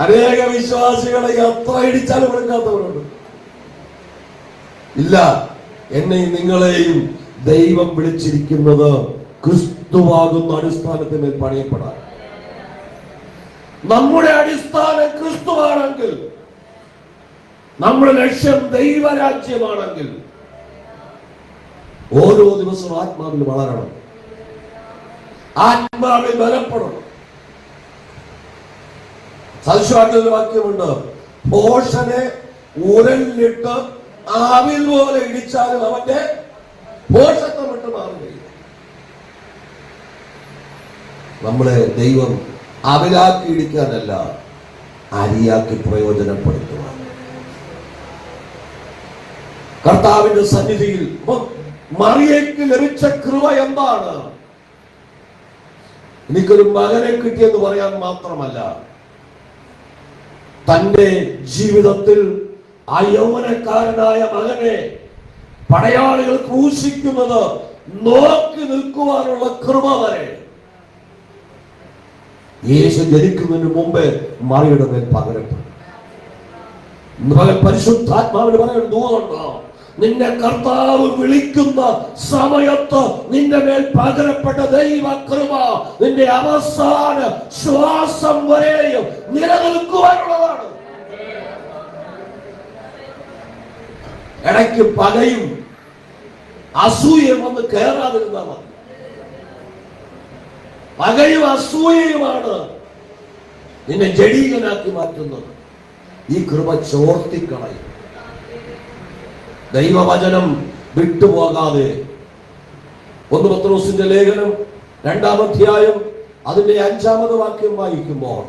അനേക വിശ്വാസികളെ എത്ര ഇടിച്ചാലും വെളുക്കാത്തവരുണ്ട്. ഇല്ല, എന്നെയും നിങ്ങളെയും ദൈവം വിളിച്ചിരിക്കുന്നത് ക്രിസ്തുവാകുന്ന അടിസ്ഥാനത്തിന്മേൽ പണിയപ്പെടാൻ. നമ്മുടെ അടിസ്ഥാനം ക്രിസ്തുവാണെങ്കിൽ, നമ്മുടെ ലക്ഷ്യം ദൈവരാജ്യമാണെങ്കിൽ, ഓരോ ദിവസവും ആത്മാവിൽ വളരണം, ആത്മാവിൽ ബലപ്പെടണം. സൽസ്വാർത്ഥ വാക്യമുണ്ട്, ഭോഷനെ ഉരലിട്ട് ആവിൽ പോലെ ഇടിച്ചാലും അവന്റെ ഭോഷത്വം വിട്ട് മാറുകയില്ല. നമ്മളെ ദൈവം അവിലാക്കി ഇടിക്കാനല്ല, അരിയാക്കി പ്രയോജനപ്പെടുത്തുക. കർത്താവിന്റെ സന്നിധിയിൽ മറിയയ്ക്ക് ലഭിച്ച കൃപ എന്താണ്? എനിക്കൊരു മകനെ കിട്ടിയെന്ന് പറയാൻ മാത്രമല്ല, തന്റെ ജീവിതത്തിൽ ആ യൗവനക്കാരനായ മകനെ പടയാളികൾ ക്രൂശിക്കുന്നത് നോക്കി നിൽക്കുവാനുള്ള കൃപ വരെ യേശു ജനിക്കുന്നതിന് മുമ്പേ മറിയുടെ മേൽ പകരപ്പെട്ടു. പരിശുദ്ധാത്മാവിന് പറയുന്ന ദൂതുണ്ടോ, നിന്നെ കർത്താവ് വിളിക്കുന്ന സമയത്ത് നിന്റെ മേൽ പകരപ്പെട്ട ദൈവ കൃപ നിന്റെ അവസാന ശ്വാസം വരെയും നിലനിൽക്കുവാനുള്ളതാണ്. ഇടയ്ക്ക് പകയും അസൂയയും വന്ന് കയറാതിരുന്നാൽ മതി. പകയും അസൂയയുമാണ് നിന്നെ ജഡീകനാക്കി മാറ്റുന്നത്. ഈ കൃപ ചോർത്തിക്കളയും. ദൈവവചനം വിട്ടുപോകാതെ 1 പത്രോസിന്റെ ലേഖനം 2-ാം അധ്യായം അതിന്റെ 5-ാമത് വാക്യം വായിക്കുമ്പോൾ,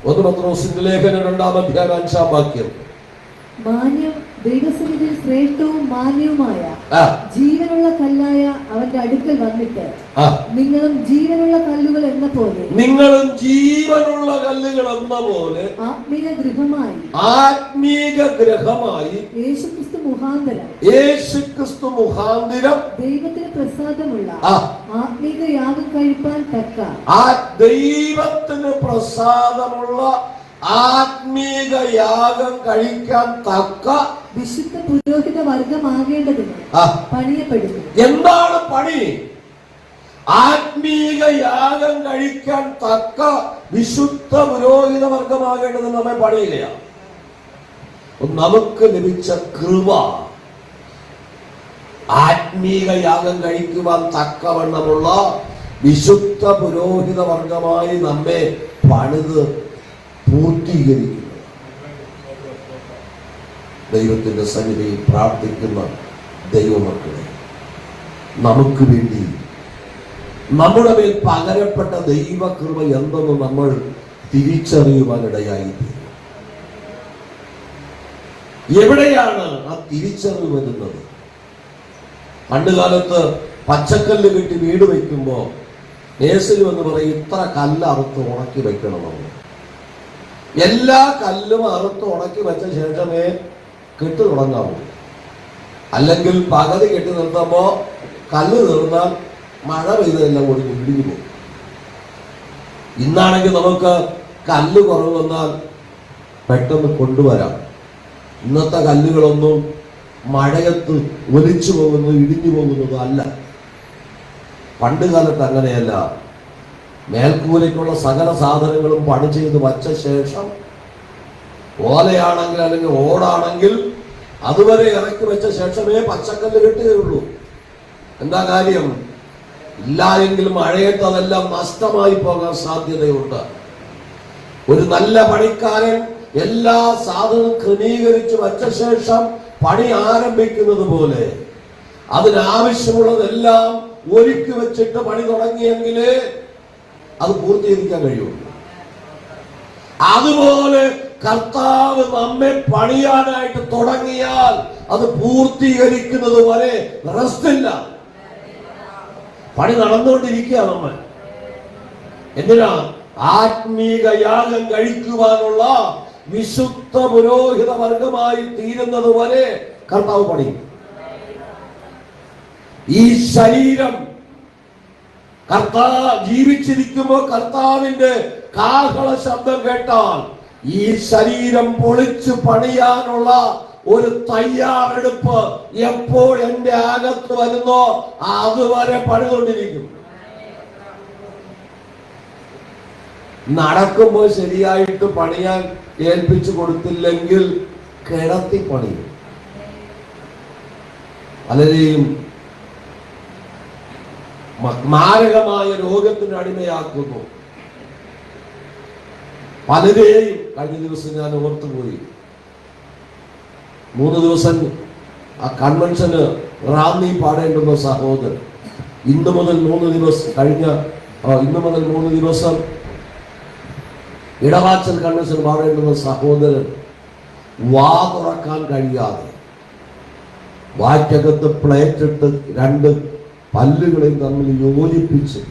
1 പത്രോസിന്റെ ലേഖനം 2-ാം അധ്യായം 5-ാം വാക്യം, മാന്യം ദൈവസന്നിധിയിൽ ശ്രേഷ്ഠവും മാന്യവുമായ ജീവനുള്ള കല്ലായ അവന്റെ അടുക്കൽ വന്നിട്ട് നിങ്ങളും ജീവനുള്ള കല്ലുകൾ എന്ന പോലെ, നിങ്ങളും ജീവനുള്ള കല്ലുകൾ എന്ന പോലെ ആത്മീക ഗൃഹമായി യേശുക്രിസ്തു മുഖാന്തരം ദൈവത്തിന് പ്രസാദമുള്ള ആത്മീക യാഗം കഴിപ്പാൻ തക്ക, ദൈവത്തിന് പ്രസാദമുള്ള ആത്മീക യാഗം കഴിക്കാൻ തക്ക വിശുദ്ധ പുരോഹിത വർഗമാകേണ്ടതിന് പണിയപ്പെടുന്നു. എന്താണ് പണി? ആത്മീക യാഗം കഴിക്കാൻ തക്ക വിശുദ്ധ പുരോഹിത വർഗമാകേണ്ടത് നമ്മെ പണിയില്ല. നമുക്ക് ലഭിച്ച കൃപ ആത്മീക യാഗം കഴിക്കുവാൻ തക്കവണ്ണമുള്ള വിശുദ്ധ പുരോഹിത വർഗമായി നമ്മെ പണിത് പൂർത്തീകരിക്കുന്നു. ദൈവത്തിന്റെ സന്നിധിയിൽ പ്രാർത്ഥിക്കുന്ന ദൈവമക്കളെ, നമുക്ക് വേണ്ടി നമ്മുടെ മേൽ പകരപ്പെട്ട ദൈവകൃപ എന്തെന്ന് നമ്മൾ തിരിച്ചറിയുവാനിടയായി. എവിടെയാണ് ആ തിരിച്ചറിവ് വരുന്നത്? പണ്ടുകാലത്ത് പച്ചക്കല്ല് കെട്ടി വീട് വയ്ക്കുമ്പോ മേസരി എന്ന് പറയും, ഇത്ര കല്ല് അറുത്ത് ഉണക്കി വെക്കണമെന്ന്. എല്ലാ കല്ലും അറുത്ത് ഉണക്കി വെച്ച ശേഷമേ കെട്ട് തുടങ്ങാവൂ. അല്ലെങ്കിൽ പകുതി കെട്ടി നിർത്തുമ്പോ കല്ല് തീർന്നാൽ മഴ പെയ്തെല്ലാം കൂടി ഇടിഞ്ഞു പോകും. ഇന്നാണെങ്കിൽ നമുക്ക് കല്ല് കുറവ് വന്നാൽ പെട്ടെന്ന് കൊണ്ടുവരാം. ഇന്നത്തെ കല്ലുകളൊന്നും മഴയത്ത് ഒലിച്ചു പോകുന്നത് ഇടിഞ്ഞു പോകുന്നതും അല്ല. പണ്ട് കാലത്ത് അങ്ങനെയല്ല. മേൽക്കൂലയ്ക്കുള്ള സകല സാധനങ്ങളും പണി ചെയ്ത് വച്ച ശേഷം ഓലയാണെങ്കിൽ അല്ലെങ്കിൽ ഓടാണെങ്കിൽ അതുവരെ ഇറക്കി വെച്ച ശേഷമേ പച്ചക്കല്ല് കെട്ടുകയുള്ളൂ. എന്താ കാര്യം? ഇല്ല എങ്കിൽ മഴയത്ത് അതെല്ലാം നഷ്ടമായി പോകാൻ സാധ്യതയുണ്ട്. ഒരു നല്ല പണിക്കാരൻ എല്ലാ സാധനവും ക്രമീകരിച്ച് വച്ച ശേഷം പണി ആരംഭിക്കുന്നത് പോലെ അതിനാവശ്യമുള്ളതെല്ലാം ഒരുക്കി വെച്ചിട്ട് പണി തുടങ്ങിയെങ്കിലേ അത് പൂർത്തീകരിക്കാൻ കഴിയുള്ളൂ. അതുപോലെ കർത്താവ് നമ്മെ പണിയാനായിട്ട് തുടങ്ങിയാൽ അത് പൂർത്തീകരിക്കുന്നത് വരെ റെസ്റ്റില്ല. പണി നടന്നുകൊണ്ടിരിക്കുക. നമ്മൾ എന്തിനാ? ആത്മീക യാഗം കഴിക്കുവാനുള്ള വിശുദ്ധ പുരോഹിത വർഗമായി തീരുന്നത് വരെ കർത്താവ് പണിയും. ഈ ശരീരം ജീവിച്ചിരിക്കുമ്പോൾ കർത്താവിന്റെ കാഹള ശബ്ദം കേട്ടാൽ ഈ ശരീരം പൊളിച്ചു പണിയാനുള്ള ഒരു തയ്യാറെടുപ്പ് എപ്പോൾ എന്റെ അകത്ത് വരുന്നോ അതുവരെ പണിതുകൊണ്ടിരിക്കും. നടക്കുമ്പോൾ ശരിയായിട്ട് പണിയാൻ ഏൽപ്പിച്ചു കൊടുത്തില്ലെങ്കിൽ കിടത്തി പണിയും. പലരെയും മാരകമായ രോഗത്തിന് അടിമയാക്കുന്നു. പലരെയും കഴിഞ്ഞ ദിവസം ഞാൻ ഓർത്തുപോയി. 3 ദിവസം ആ കൺവെൻഷന് റാന്നി പാടേണ്ടുന്ന സഹോദരൻ ഇന്നു മുതൽ 3 ദിവസം ഇടവാച്ചൽ കൺവെൻഷൻ പാടേണ്ടുന്ന സഹോദരൻ വാ തുറക്കാൻ കഴിയാതെ വായ്ക്കകത്ത് പ്ലേറ്റ് ഇട്ട് 2 പല്ലുകളെയും തമ്മിൽ യോജിപ്പിച്ച്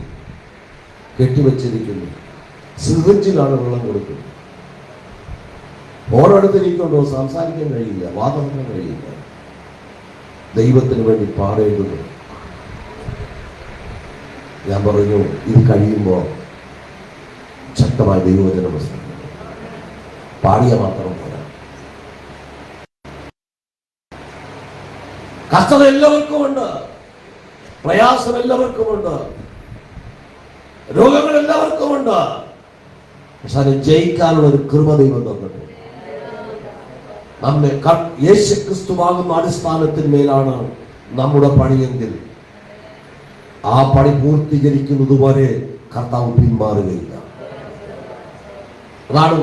കെട്ടിവെച്ചിരിക്കുന്നു. സിറിഞ്ചിലാണ് വെള്ളം കൊടുക്കുന്നത്. ഓരോരുത്തരിക്കൊണ്ടോ സംസാരിക്കാൻ കഴിയില്ല, വാ തുറക്കാൻ കഴിയില്ല. ദൈവത്തിന് വേണ്ടി പാടേണ്ടത്. ഞാൻ പറഞ്ഞു, ഇത് കഴിയുമ്പോൾ ശക്തമായ ദൈവവചനം പാടിയ മാത്രം പോരാ. കഷ്ടത എല്ലാവർക്കുമുണ്ട്, പ്രയാസം എല്ലാവർക്കുമുണ്ട്, രോഗങ്ങൾ എല്ലാവർക്കുമുണ്ട്. പക്ഷെ അത് ജയിക്കാനുള്ള ഒരു കൃപ ദൈവം തന്നിട്ടുണ്ട്. നമ്മെ യേശുക്രിസ്തുവാകുന്ന അടിസ്ഥാനത്തിന്മേലാണ് നമ്മുടെ പണിയെങ്കിൽ ആ പണി പൂർത്തീകരിക്കുന്നത് വരെ കർത്താവ് പിന്മാറുകയില്ല. അതാണ്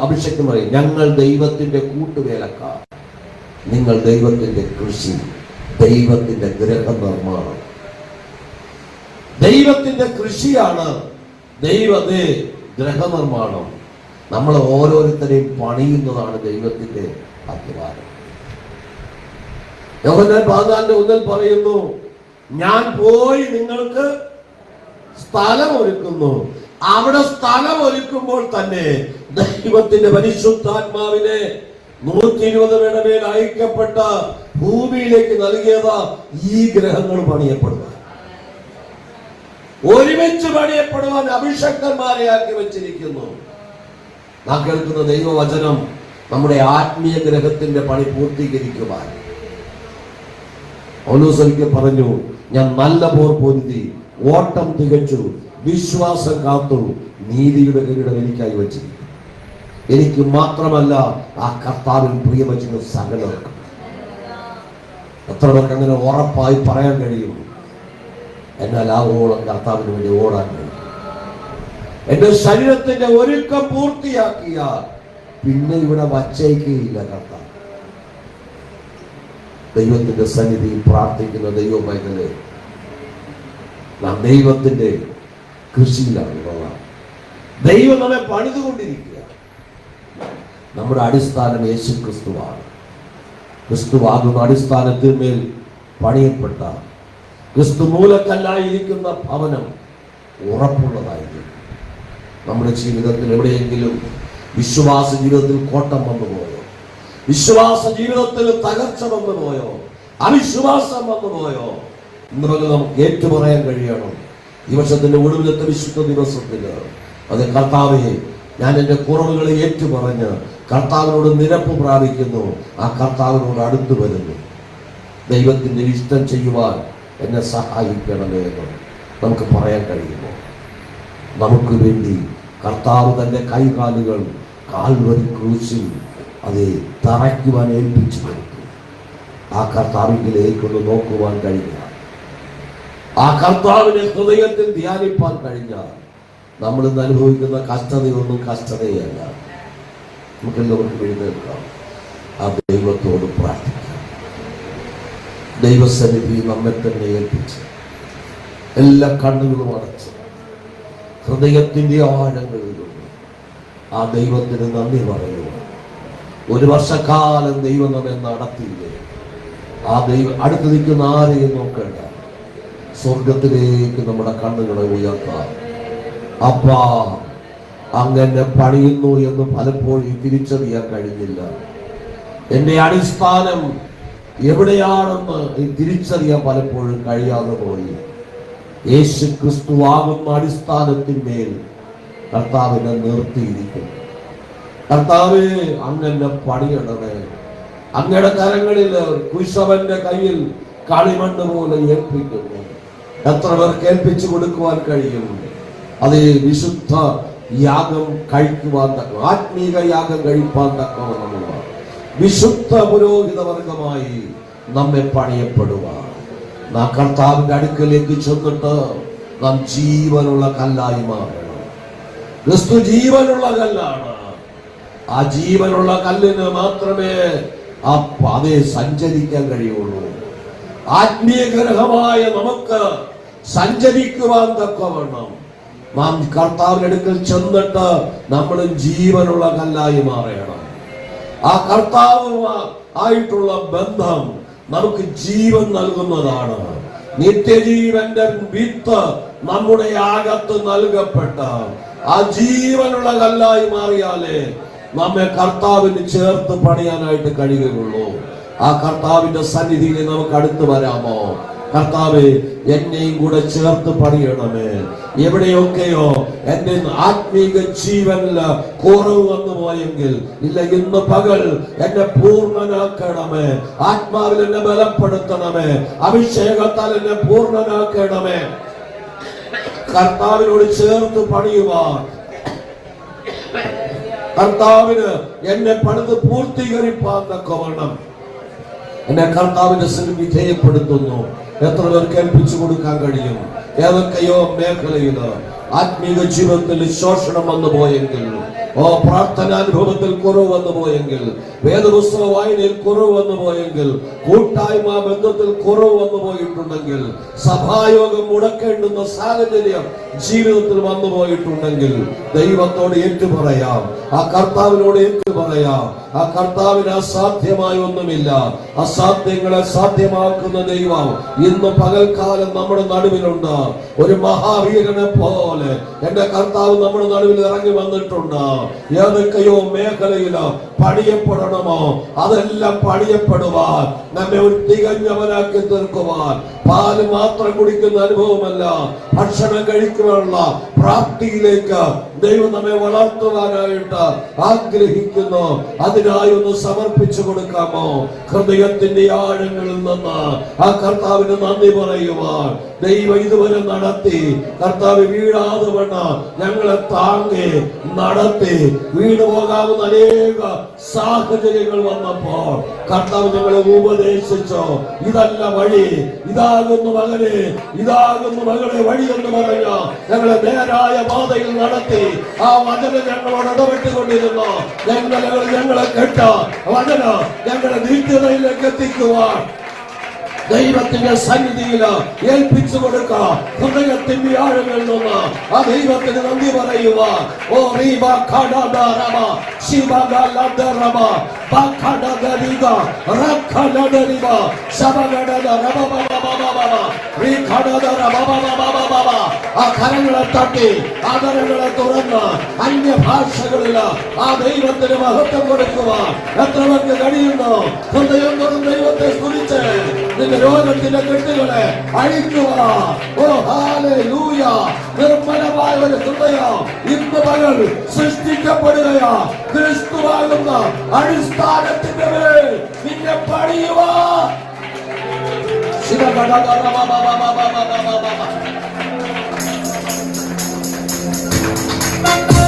അഭിഷേകം പറയും, ഞങ്ങൾ ദൈവത്തിന്റെ കൂട്ടുവേലക്കാർ, നിങ്ങൾ ദൈവത്തിന്റെ കൃഷി, ദൈവത്തിന്റെ ഗൃഹനിർമ്മാണം. ദൈവത്തിന്റെ കൃഷിയാണ് ദൈവത്തെ ഗൃഹനിർമ്മാണം. നമ്മൾ ഓരോരുത്തരെയും പണിയുന്നതാണ് ദൈവത്തിന്റെ അധ്വാനം. യോഹന്നാൻ 14:1 പറയുന്നു, ഞാൻ പോയി നിങ്ങൾക്ക് സ്ഥലം ഒരുക്കുന്നു. അവിടെ സ്ഥലം ഒരുക്കുമ്പോൾ തന്നെ ദൈവത്തിന്റെ പരിശുദ്ധാത്മാവിനെ 120 പേരുടെ മേൽ അയക്കപ്പെട്ട ഭൂമിയിലേക്ക് നൽകിയത് ഈ ഗ്രഹങ്ങൾ പണിയപ്പെടുക, ഒരുമിച്ച് പണിയപ്പെടുവാൻ അഭിഷക്തന്മാരെ ആക്കി വെച്ചിരിക്കുന്നു. നാം കേൾക്കുന്ന ദൈവവചനം നമ്മുടെ ആത്മീയ ഗ്രഹത്തിന്റെ പണി പൂർത്തീകരിക്കുവാൻ. പൗലോസ് പറഞ്ഞു, ഞാൻ നല്ല പോർ പൊരുതി, ഓട്ടം തികച്ചു, വിശ്വാസം കാത്തു, നീതിയുടെ കിരീടം എനിക്കായി വെച്ചിരിക്കുന്നു. എനിക്ക് മാത്രമല്ല, ആ കർത്താവിൽ പ്രിയവചന സകലർക്കും. എത്ര പേർക്ക് അങ്ങനെ ഉറപ്പായി പറയാൻ കഴിയും? എന്നാൽ ആ ഓളം കർത്താവിന് വേണ്ടി ഓടാൻ കഴിയും. എന്റെ ശരീരത്തിന്റെ ഒരുക്കം പൂർത്തിയാക്കിയാൽ പിന്നെ ഇവിടെ വച്ചേക്കുകയില്ല കർത്താവ്. ദൈവത്തിന്റെ സന്നിധി പ്രാർത്ഥിക്കുന്ന ദൈവമൈകളെ, നാം ദൈവത്തിന്റെ കൃഷിയിലാണ്. ദൈവം നമ്മെ പണിതുകൊണ്ടിരിക്കുക. നമ്മുടെ അടിസ്ഥാനം യേശു ക്രിസ്തുവാണ്. ക്രിസ്തുവാകുന്ന അടിസ്ഥാനത്തിന്മേൽ പണിയപ്പെട്ട ക്രിസ്തു മൂലക്കല്ലായിരിക്കുന്ന ഭവനം ഉറപ്പുള്ളതായിരിക്കും. നമ്മുടെ ജീവിതത്തിൽ എവിടെയെങ്കിലും വിശ്വാസ ജീവിതത്തിൽ കോട്ടം വന്നു പോയോ, വിശ്വാസ ജീവിതത്തിൽ തകർച്ച വന്നു പോയോ, അവിശ്വാസം വന്നു പോയോ, ഇന്ന് നമുക്ക് ഏറ്റുപറയാൻ കഴിയണം. ഈ വർഷത്തിന്റെ ഒടുവിലത്തെ വിശുദ്ധ ദിവസത്തിൽ അത് കർത്താവേ, ഞാൻ എൻ്റെ കുറവുകളെ ഏറ്റുപറഞ്ഞ് കർത്താവിനോട് നിരപ്പ് പ്രാപിക്കുന്നു. ആ കർത്താവിനോട് അടുത്തു വരുന്നു. ദൈവത്തിന്റെ ഇഷ്ടം ചെയ്യുവാൻ എന്നെ സഹായിക്കണമേ എന്ന് നമുക്ക് പറയാൻ കഴിയുമോ? നമുക്ക് വേണ്ടി കർത്താവ് തൻ്റെ കൈകാലുകൾ കാൽവരി ക്രൂശിൽ അത് തറയ്ക്കുവാൻ ഏൽപ്പിച്ചു കൊടുത്തു. ആ കർത്താവിലേക്കൊന്ന് നോക്കുവാൻ കഴിഞ്ഞാൽ, ആ കർത്താവിനെ ഹൃദയത്തിൽ ധ്യാനിപ്പാൻ കഴിഞ്ഞാൽ, നമ്മൾ ഇന്ന് അനുഭവിക്കുന്ന കഷ്ടതയൊന്നും കഷ്ടതയല്ല. നമുക്കെല്ലാവർക്കും എഴുന്നേൽക്കാം, ആ ദൈവത്തോട് പ്രാർത്ഥിക്കാം. ദൈവസന്നിധി നമ്മെ തന്നെ ഏൽപ്പിച്ച് എല്ലാ കണ്ണുകളും അടച്ച് ഹൃദയത്തിന്റെ ആഴങ്ങളിലൂടെ ആ ദൈവത്തിന് നന്ദി പറയുക. 1 വർഷക്കാലം ദൈവം നമ്മെ നടത്തിയില്ലേ? ആ ദൈവം അടുത്ത് നിൽക്കുന്ന ആരെയും നോക്കേണ്ട, സ്വർഗത്തിലേക്ക് നമ്മുടെ കണ്ണുകളെ ഉയർത്താം. അപ്പാ, അങ്ങനെ പണിയുന്നു എന്ന് പലപ്പോഴും തിരിച്ചറിയാൻ കഴിഞ്ഞില്ല. എന്റെ അടിസ്ഥാനം എവിടെയാണെന്ന് തിരിച്ചറിയാൻ പലപ്പോഴും കഴിയാതെ പോയി. യേശു ക്രിസ്തുവാകുന്ന അടിസ്ഥാനത്തിന്മേൽ കർത്താവിനെ നിർത്തിയിരിക്കുന്നു. കർത്താവേ, അങ്ങനെ പണിയണമേ. അങ്ങയുടെ കരങ്ങളിൽ കുശവന്റെ കയ്യിൽ കളിമണ്ണ് പോലെ ഏൽപ്പിക്കുന്നു. എത്ര പേർക്ക് ഏൽപ്പിച്ചു കൊടുക്കുവാൻ കഴിയും? അത് വിശുദ്ധ യാഗം കഴിക്കുവാൻ തക്ക, ആത്മീക യാഗം കഴിപ്പാൻ തക്കവണ്ണമുള്ള വിശുദ്ധ പുരോഹിത വർഗമായി നമ്മെ പണിയപ്പെടുവാൻ നാം കർത്താവിന്റെ അടുക്കലേക്ക് ചെന്നിട്ട് നാം ജീവനുള്ള കല്ലായി മാറണം. ക്രിസ്തു ജീവനുള്ള കല്ലാണ്. ആ ജീവനുള്ള കല്ലിന് മാത്രമേ അതേ സഞ്ചരിക്കാൻ കഴിയുള്ളൂ. ആത്മീയഗ്രഹമായ നമുക്ക് സഞ്ചരിക്കുവാൻ തക്കവണ്ണം നാം കർത്താവിന്റെ അടുക്കൽ ചെന്നിട്ട് നമ്മൾ ജീവനുള്ള കല്ലായി മാറണം. ആ കർത്താവ് ആയിട്ടുള്ള ബന്ധം നമുക്ക് ജീവൻ നൽകുന്നതാണ്. നിത്യജീവന്റെ വിത്ത് നമ്മുടെ അകത്ത് നൽകപ്പെട്ട ആ ജീവനുള്ള കല്ലായി മാറിയാലേ നമ്മെ കർത്താവിന് ചേർത്ത് പണിയാനായിട്ട് കഴിയുകയുള്ളൂ. ആ കർത്താവിന്റെ സന്നിധിയിൽ നമുക്ക് അടുത്ത് വരാമോ? കർത്താവേ, എന്നെയും കൂടെ ചേർത്ത് പണിയണമേ. എവിടെയൊക്കെയോ എന്റെ ആത്മീക ജീവനില് കുറവ് വന്നു പോയെങ്കിൽ, ഇല്ല, ഇന്ന് പകൽ എന്നെ പൂർണ്ണനാക്കണമേ. ആത്മാവിൽ എന്നെ ബലപ്പെടുത്തണമേ. അഭിഷേകത്താൽ എന്നെ പൂർണ്ണനാക്കണമേ. കർത്താവിനോട് ചേർത്ത് പണിയുവാൻ, കർത്താവിന് എന്നെ പണിത് പൂർത്തീകരിപ്പാൻ തക്കവണ്ണം എന്നെ കർത്താവിന്റെ സ്ഥിതി വിധേയപ്പെടുത്തുന്നു. എത്ര പേർക്ക് ഏൽപ്പിച്ചു കൊടുക്കാൻ കഴിയും? ഏതൊക്കെയോ മേഖലയില് ആത്മീക ജീവിതത്തിൽ ശോഷണം വന്നു പോയെങ്കിൽ, പ്രാർത്ഥനാനുഭവത്തിൽ കുറവ് വന്നു പോയെങ്കിൽ, വേദപുസ്തക വായനയിൽ കുറവ് വന്നു പോയെങ്കിൽ, കൂട്ടായ്മ ബന്ധത്തിൽ കുറവ് വന്നു പോയിട്ടുണ്ടെങ്കിൽ, സഭായോഗം മുടക്കേണ്ടുന്ന സാഹചര്യം ജീവിതത്തിൽ വന്നു പോയിട്ടുണ്ടെങ്കിൽ, ദൈവത്തോട് ഏറ്റുപറയാം. ആ കർത്താവിനോട് ഏറ്റുപറയാം. ആ കർത്താവിന് അസാധ്യമായ ഒന്നുമില്ല. അസാധ്യങ്ങളെ സാധ്യമാക്കുന്ന ദൈവം ഇന്ന് പകൽക്കാലം നമ്മുടെ നടുവിലുണ്ട്. ഒരു മഹാവീരനെ പോലെ എന്റെ കർത്താവ് നമ്മുടെ നടുവിൽ ഇറങ്ങി വന്നിട്ടുണ്ട്. ഏതൊക്കെയോ മേഖലയില് പണിയപ്പെടണമോ അതെല്ലാം പണിയപ്പെടുവാൻ, നമ്മെ ഒരു തികഞ്ഞവനാക്കി തീർക്കുവാൻ, പാല് മാത്രം കുടിക്കുന്ന അനുഭവമല്ല, ഭക്ഷണം കഴിക്കുവാനുള്ള പ്രാപ്തിയിലേക്ക് ദൈവം നമ്മെ വളർത്തുവാനായിട്ട് ആഗ്രഹിക്കുന്നു. അതിനായി ഒന്ന് സമർപ്പിച്ചു കൊടുക്കാമോ? ഹൃദയത്തിന്റെ ആഴങ്ങളിൽ നിന്ന് ആ കർത്താവിന് നന്ദി പറയുവാൻ. ദൈവം ഇതുവരെ നടത്തി, കർത്താവ് വീഴാതെ വണ്ണം ഞങ്ങളെ താങ്ങി നടത്തി. വീണു പോകാവുന്ന അനേക സാഹചര്യങ്ങൾ വന്നപ്പോൾ കർത്താവ് ഞങ്ങളെ ഉപദേശിച്ചോ, ഇതല്ല വഴി, ഇതാകുന്നു മകനെ, ഇതാകുന്നു മകളെ വഴി എന്ന് പറഞ്ഞ ഞങ്ങളെ നേരായ പാതയിൽ നടത്തി. ആ വചനം ഞങ്ങളോട് ഇടപെട്ടുകൊണ്ടിരുന്നു. ഞങ്ങളെ കേട്ട വചനം ഞങ്ങളെ നിത്യതയിലേക്ക് എത്തിക്കുവാൻ ദൈവത്തിന്റെ സന്നിധിയിൽ ഏൽപ്പിച്ചു കൊടുക്കാം. ഹൃദയത്തിന്റെ ആഴങ്ങളിൽ നിന്ന് ആ ദൈവത്തിന് നന്ദി പറയുവാൻ. ഓ റീബ ഖഡദറബ ശിബഗലദറബ ബഖഡദരിബ റഖലദരിബ ശബഗഡദറബബബബബബ റീഖഡദറബബബബബബ. ആ കരങ്ങളെ തട്ടി ആദരങ്ങളെ തുറന്ന് അന്യഭാഷകളിൽ ആ ദൈവത്തിന് മഹത്വം കൊടുക്കുവാൻ എത്ര പേർക്ക് കഴിയുന്നു? ഹൃദയം തുറന്ന് ദൈവത്തെ സ്തുതിച്ച് നിന്റെ രോഗത്തിന്റെ കെട്ടുകളെ അഴിക്കുക. ഓ ഹല്ലേലൂയ! നിർമ്മലമായ ഒരു ഹൃദയം ഇന്ന് പകൽ സൃഷ്ടിക്കപ്പെടുകയാ. ക്രിസ്തുവാകുന്ന അടിസ്ഥാനത്തിന്റെ മേൽ നിന്നെ പണിയുവാൻ. Thank you.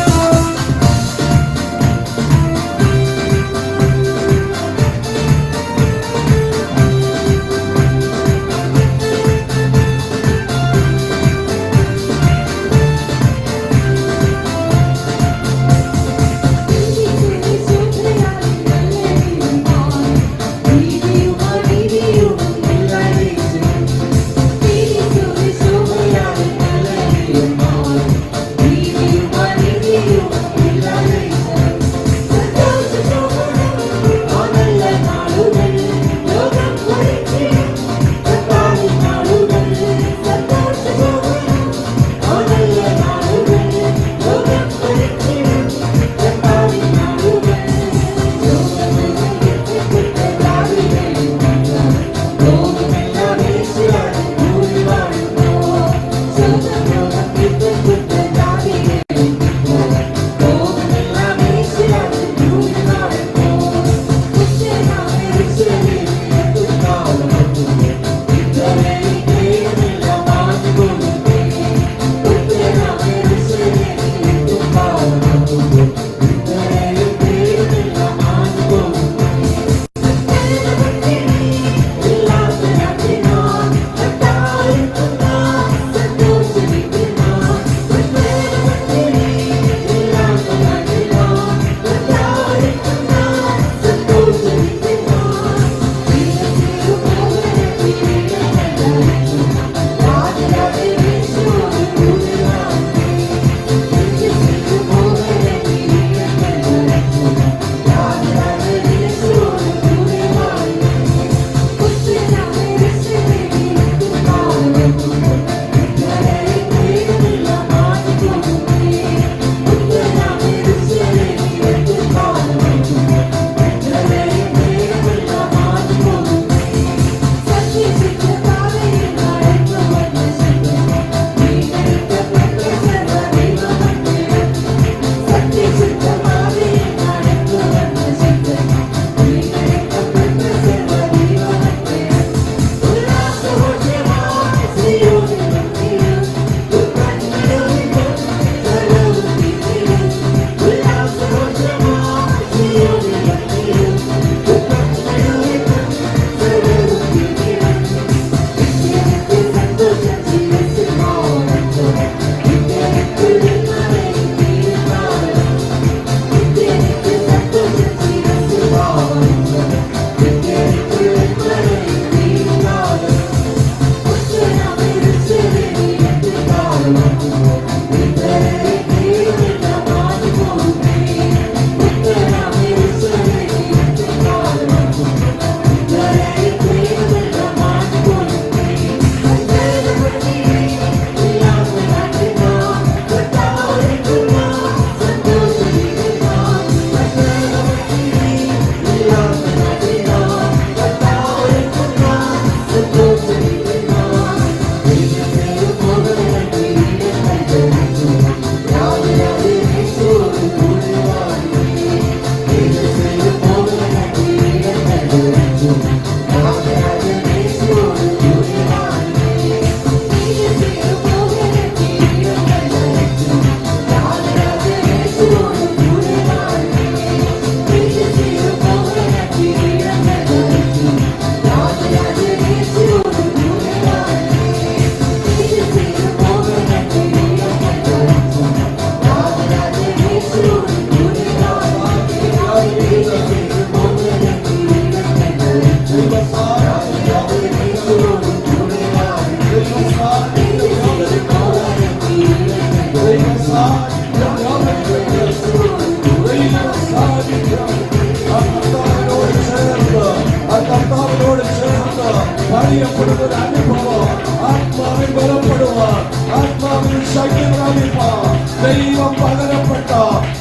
പണിയപ്പെടുന്ന ഒരു അനുഭവം, ആത്മാവിൽ ബലപ്പെടുവാൻ, ആത്മാവിൽ ശക്തി പ്രാപിപ്പാൻ, ദൈവം പകരപ്പെട്ട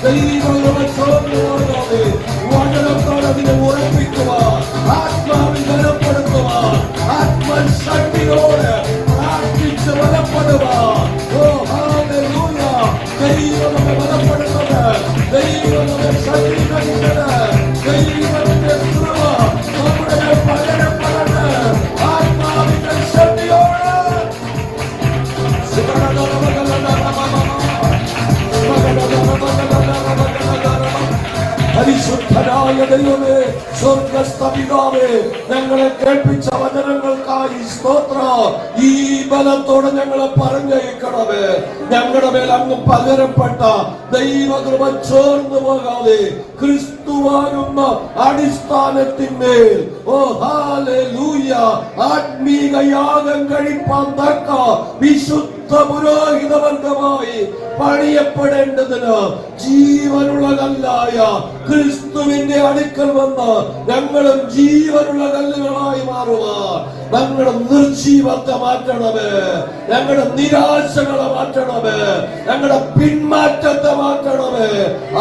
ദൈവങ്ങളെ ചോർന്നുപോകാതെ വചനത്തോടെ അതിനെ ഉറപ്പിക്കുവാൻ, ആത്മാവിൽ ബലപ്പെടുത്തുവാൻ, ആത്മശക്തിയോടെ പ്രാർത്ഥിച്ച് ബലപ്പെടുവാൻ. ഓ ഹല്ലേലൂയ! ദൈവം നമ്മെ ബലപ്പെടുന്നത്, ദൈവം നമ്മെ ശക്തീകരിക്കുന്നത്, ദൈവത്തിന്റെ കൃപ നമ്മുടെ മേൽ പകരപ്പെടുന്നത് ആത്മാവിന്റെ ശക്തിയോടെ. പരിശുദ്ധനായ ദൈവമേ, സ്വർഗ്ഗസ്ഥ പിതാവേ, ഞങ്ങളെ കേൾപ്പിച്ച വചനങ്ങൾക്കായി സ്തോത്രം. ഈ ബലത്തോടെ ഞങ്ങളെ പറഞ്ഞയക്കണമേ. ഞങ്ങളുടെ മേൽ അങ്ങ് പകരപ്പെട്ട ദൈവകൃപ ചോർന്നു പോകാതെ ക്രിസ്തുവാകുന്ന അടിസ്ഥാനത്തിന്മേൽ, ഓ ഹല്ലേലൂയ, ആത്മീക യാഗം കഴിപ്പാൻ തക്ക വിശുദ്ധ പുരോഹിതവർഗമായി പണിയപ്പെടേണ്ടതിന് ജീവനുള്ള കല്ലായ ക്രിസ്തുവിന്റെ അടുക്കൽ വന്ന് ഞങ്ങളും ജീവനുള്ള കല്ലുകളായി മാറുവാൻ ഞങ്ങളുടെ നിർജീവത്തെ മാറ്റണമേ, ഞങ്ങളുടെ നിരാശകളെ മാറ്റണമേ, ഞങ്ങളുടെ പിന്മാറ്റത്തെ മാറ്റണമേ.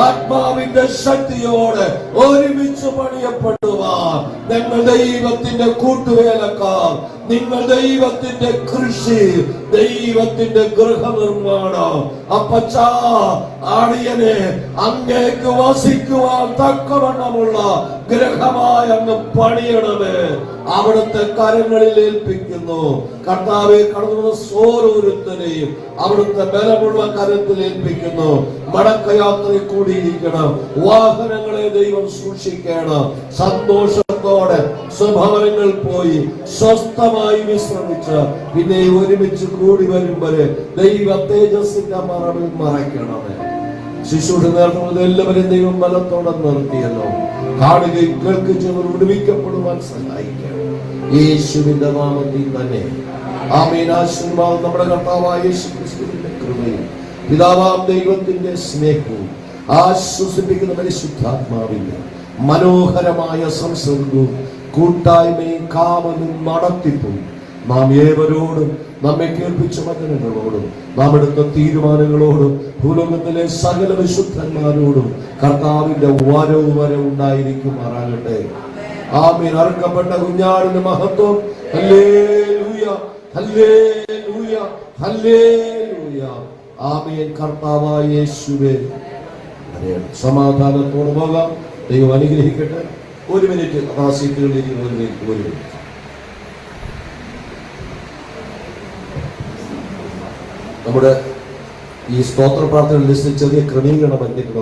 ആത്മാവിന്റെ ശക്തിയോടെ ഒരുമിച്ച് പണിയപ്പെടുവാൻ ഞങ്ങൾ ദൈവത്തിന്റെ കൂട്ടുവേലക്കാർ, നിങ്ങൾ ദൈവത്തിന്റെ കൃഷി, ദൈവത്തിന്റെ ഗൃഹനിർമ്മാണം. അപ്പച്ചാ, ആടിയനെ അങ്ങേക്ക് വസിക്കുവാൻ തക്കവണ്ണമുള്ള ഗ്രഹമായി അങ്ങ് പണിയണമേ. അവിടുത്തെ കരങ്ങളിൽ ഏൽപ്പിക്കുന്നു. കർത്താവെ, കടന്നു ഓരോരുത്തരെയും അവിടുത്തെ ബലമുള്ള കരത്തിൽ ഏൽപ്പിക്കുന്നു. മടക്കയാത്രയിൽ കൂടിയിരിക്കണം. വാഹനങ്ങളെ ദൈവം സൂക്ഷിക്കണം. സന്തോഷത്തോടെ സ്വഭവനങ്ങൾ പോയി സ്വസ്ഥമായി വിശ്രമിച്ച് പിന്നെ ഒരുമിച്ച് കൂടി വരും വരെ ദൈവ തേജസ്സിന്റെ മറവിൽ മറയ്ക്കണമേ. ശിശുവിന്റെ നേതൃത്വത്തിൽ എല്ലാവരെയും ദൈവം ബലത്തോടെ നിർത്തിയല്ലോ. കാണുകയും കേൾക്കുകയും വിടുവിക്കപ്പെടുവാൻ സഹായിക്കണം. യേശുവിന്റെ നാമത്തിൽ തന്നെ ആമേൻ. ആശീർവാദം നമ്മുടെ കർത്താവായ യേശു ക്രിസ്തുവിന്റെ കൃപയും പിതാവാം ദൈവത്തിന്റെ സ്നേഹവും ആശ്വസിപ്പിക്കുന്ന പരിശുദ്ധാത്മാവിന്റെ മനോഹരമായ സംസർഗവും കൂട്ടായ്മയും കാമനും നടത്തിപ്പും നാം ഏവരോടും നമ്മെ കേൾപ്പിച്ച വചനങ്ങളോടും നാം എടുത്ത തീരുമാനങ്ങളോടും ഭൂലോകത്തിലെ സകല വിശുദ്ധന്മാരോടും കർത്താവിന്റെ വരവ് വരെ ഉണ്ടായിരിക്കുമാറാകട്ടെ. ആമേൻ. അറുക്കപ്പെട്ട കുഞ്ഞാടിന്റെ മഹത്വം. ഹല്ലേലൂയ, ഹല്ലേലൂയ, ഹല്ലേലൂയ. ആമേൻ. കർത്താവായ യേശുവേ, സമാധാനത്തോടെ പോകാം. ദൈവം അനുഗ്രഹിക്കട്ടെ. ഒരു മിനിറ്റ് ആ സീറ്റുകളിലേക്ക് ഒരു മിനിറ്റ്. നമ്മുടെ ഈ സ്തോത്ര പ്രാർത്ഥന ലിസ്റ്റിൽ ചെറിയ ക്രമീകരണം എന്തെങ്കിലും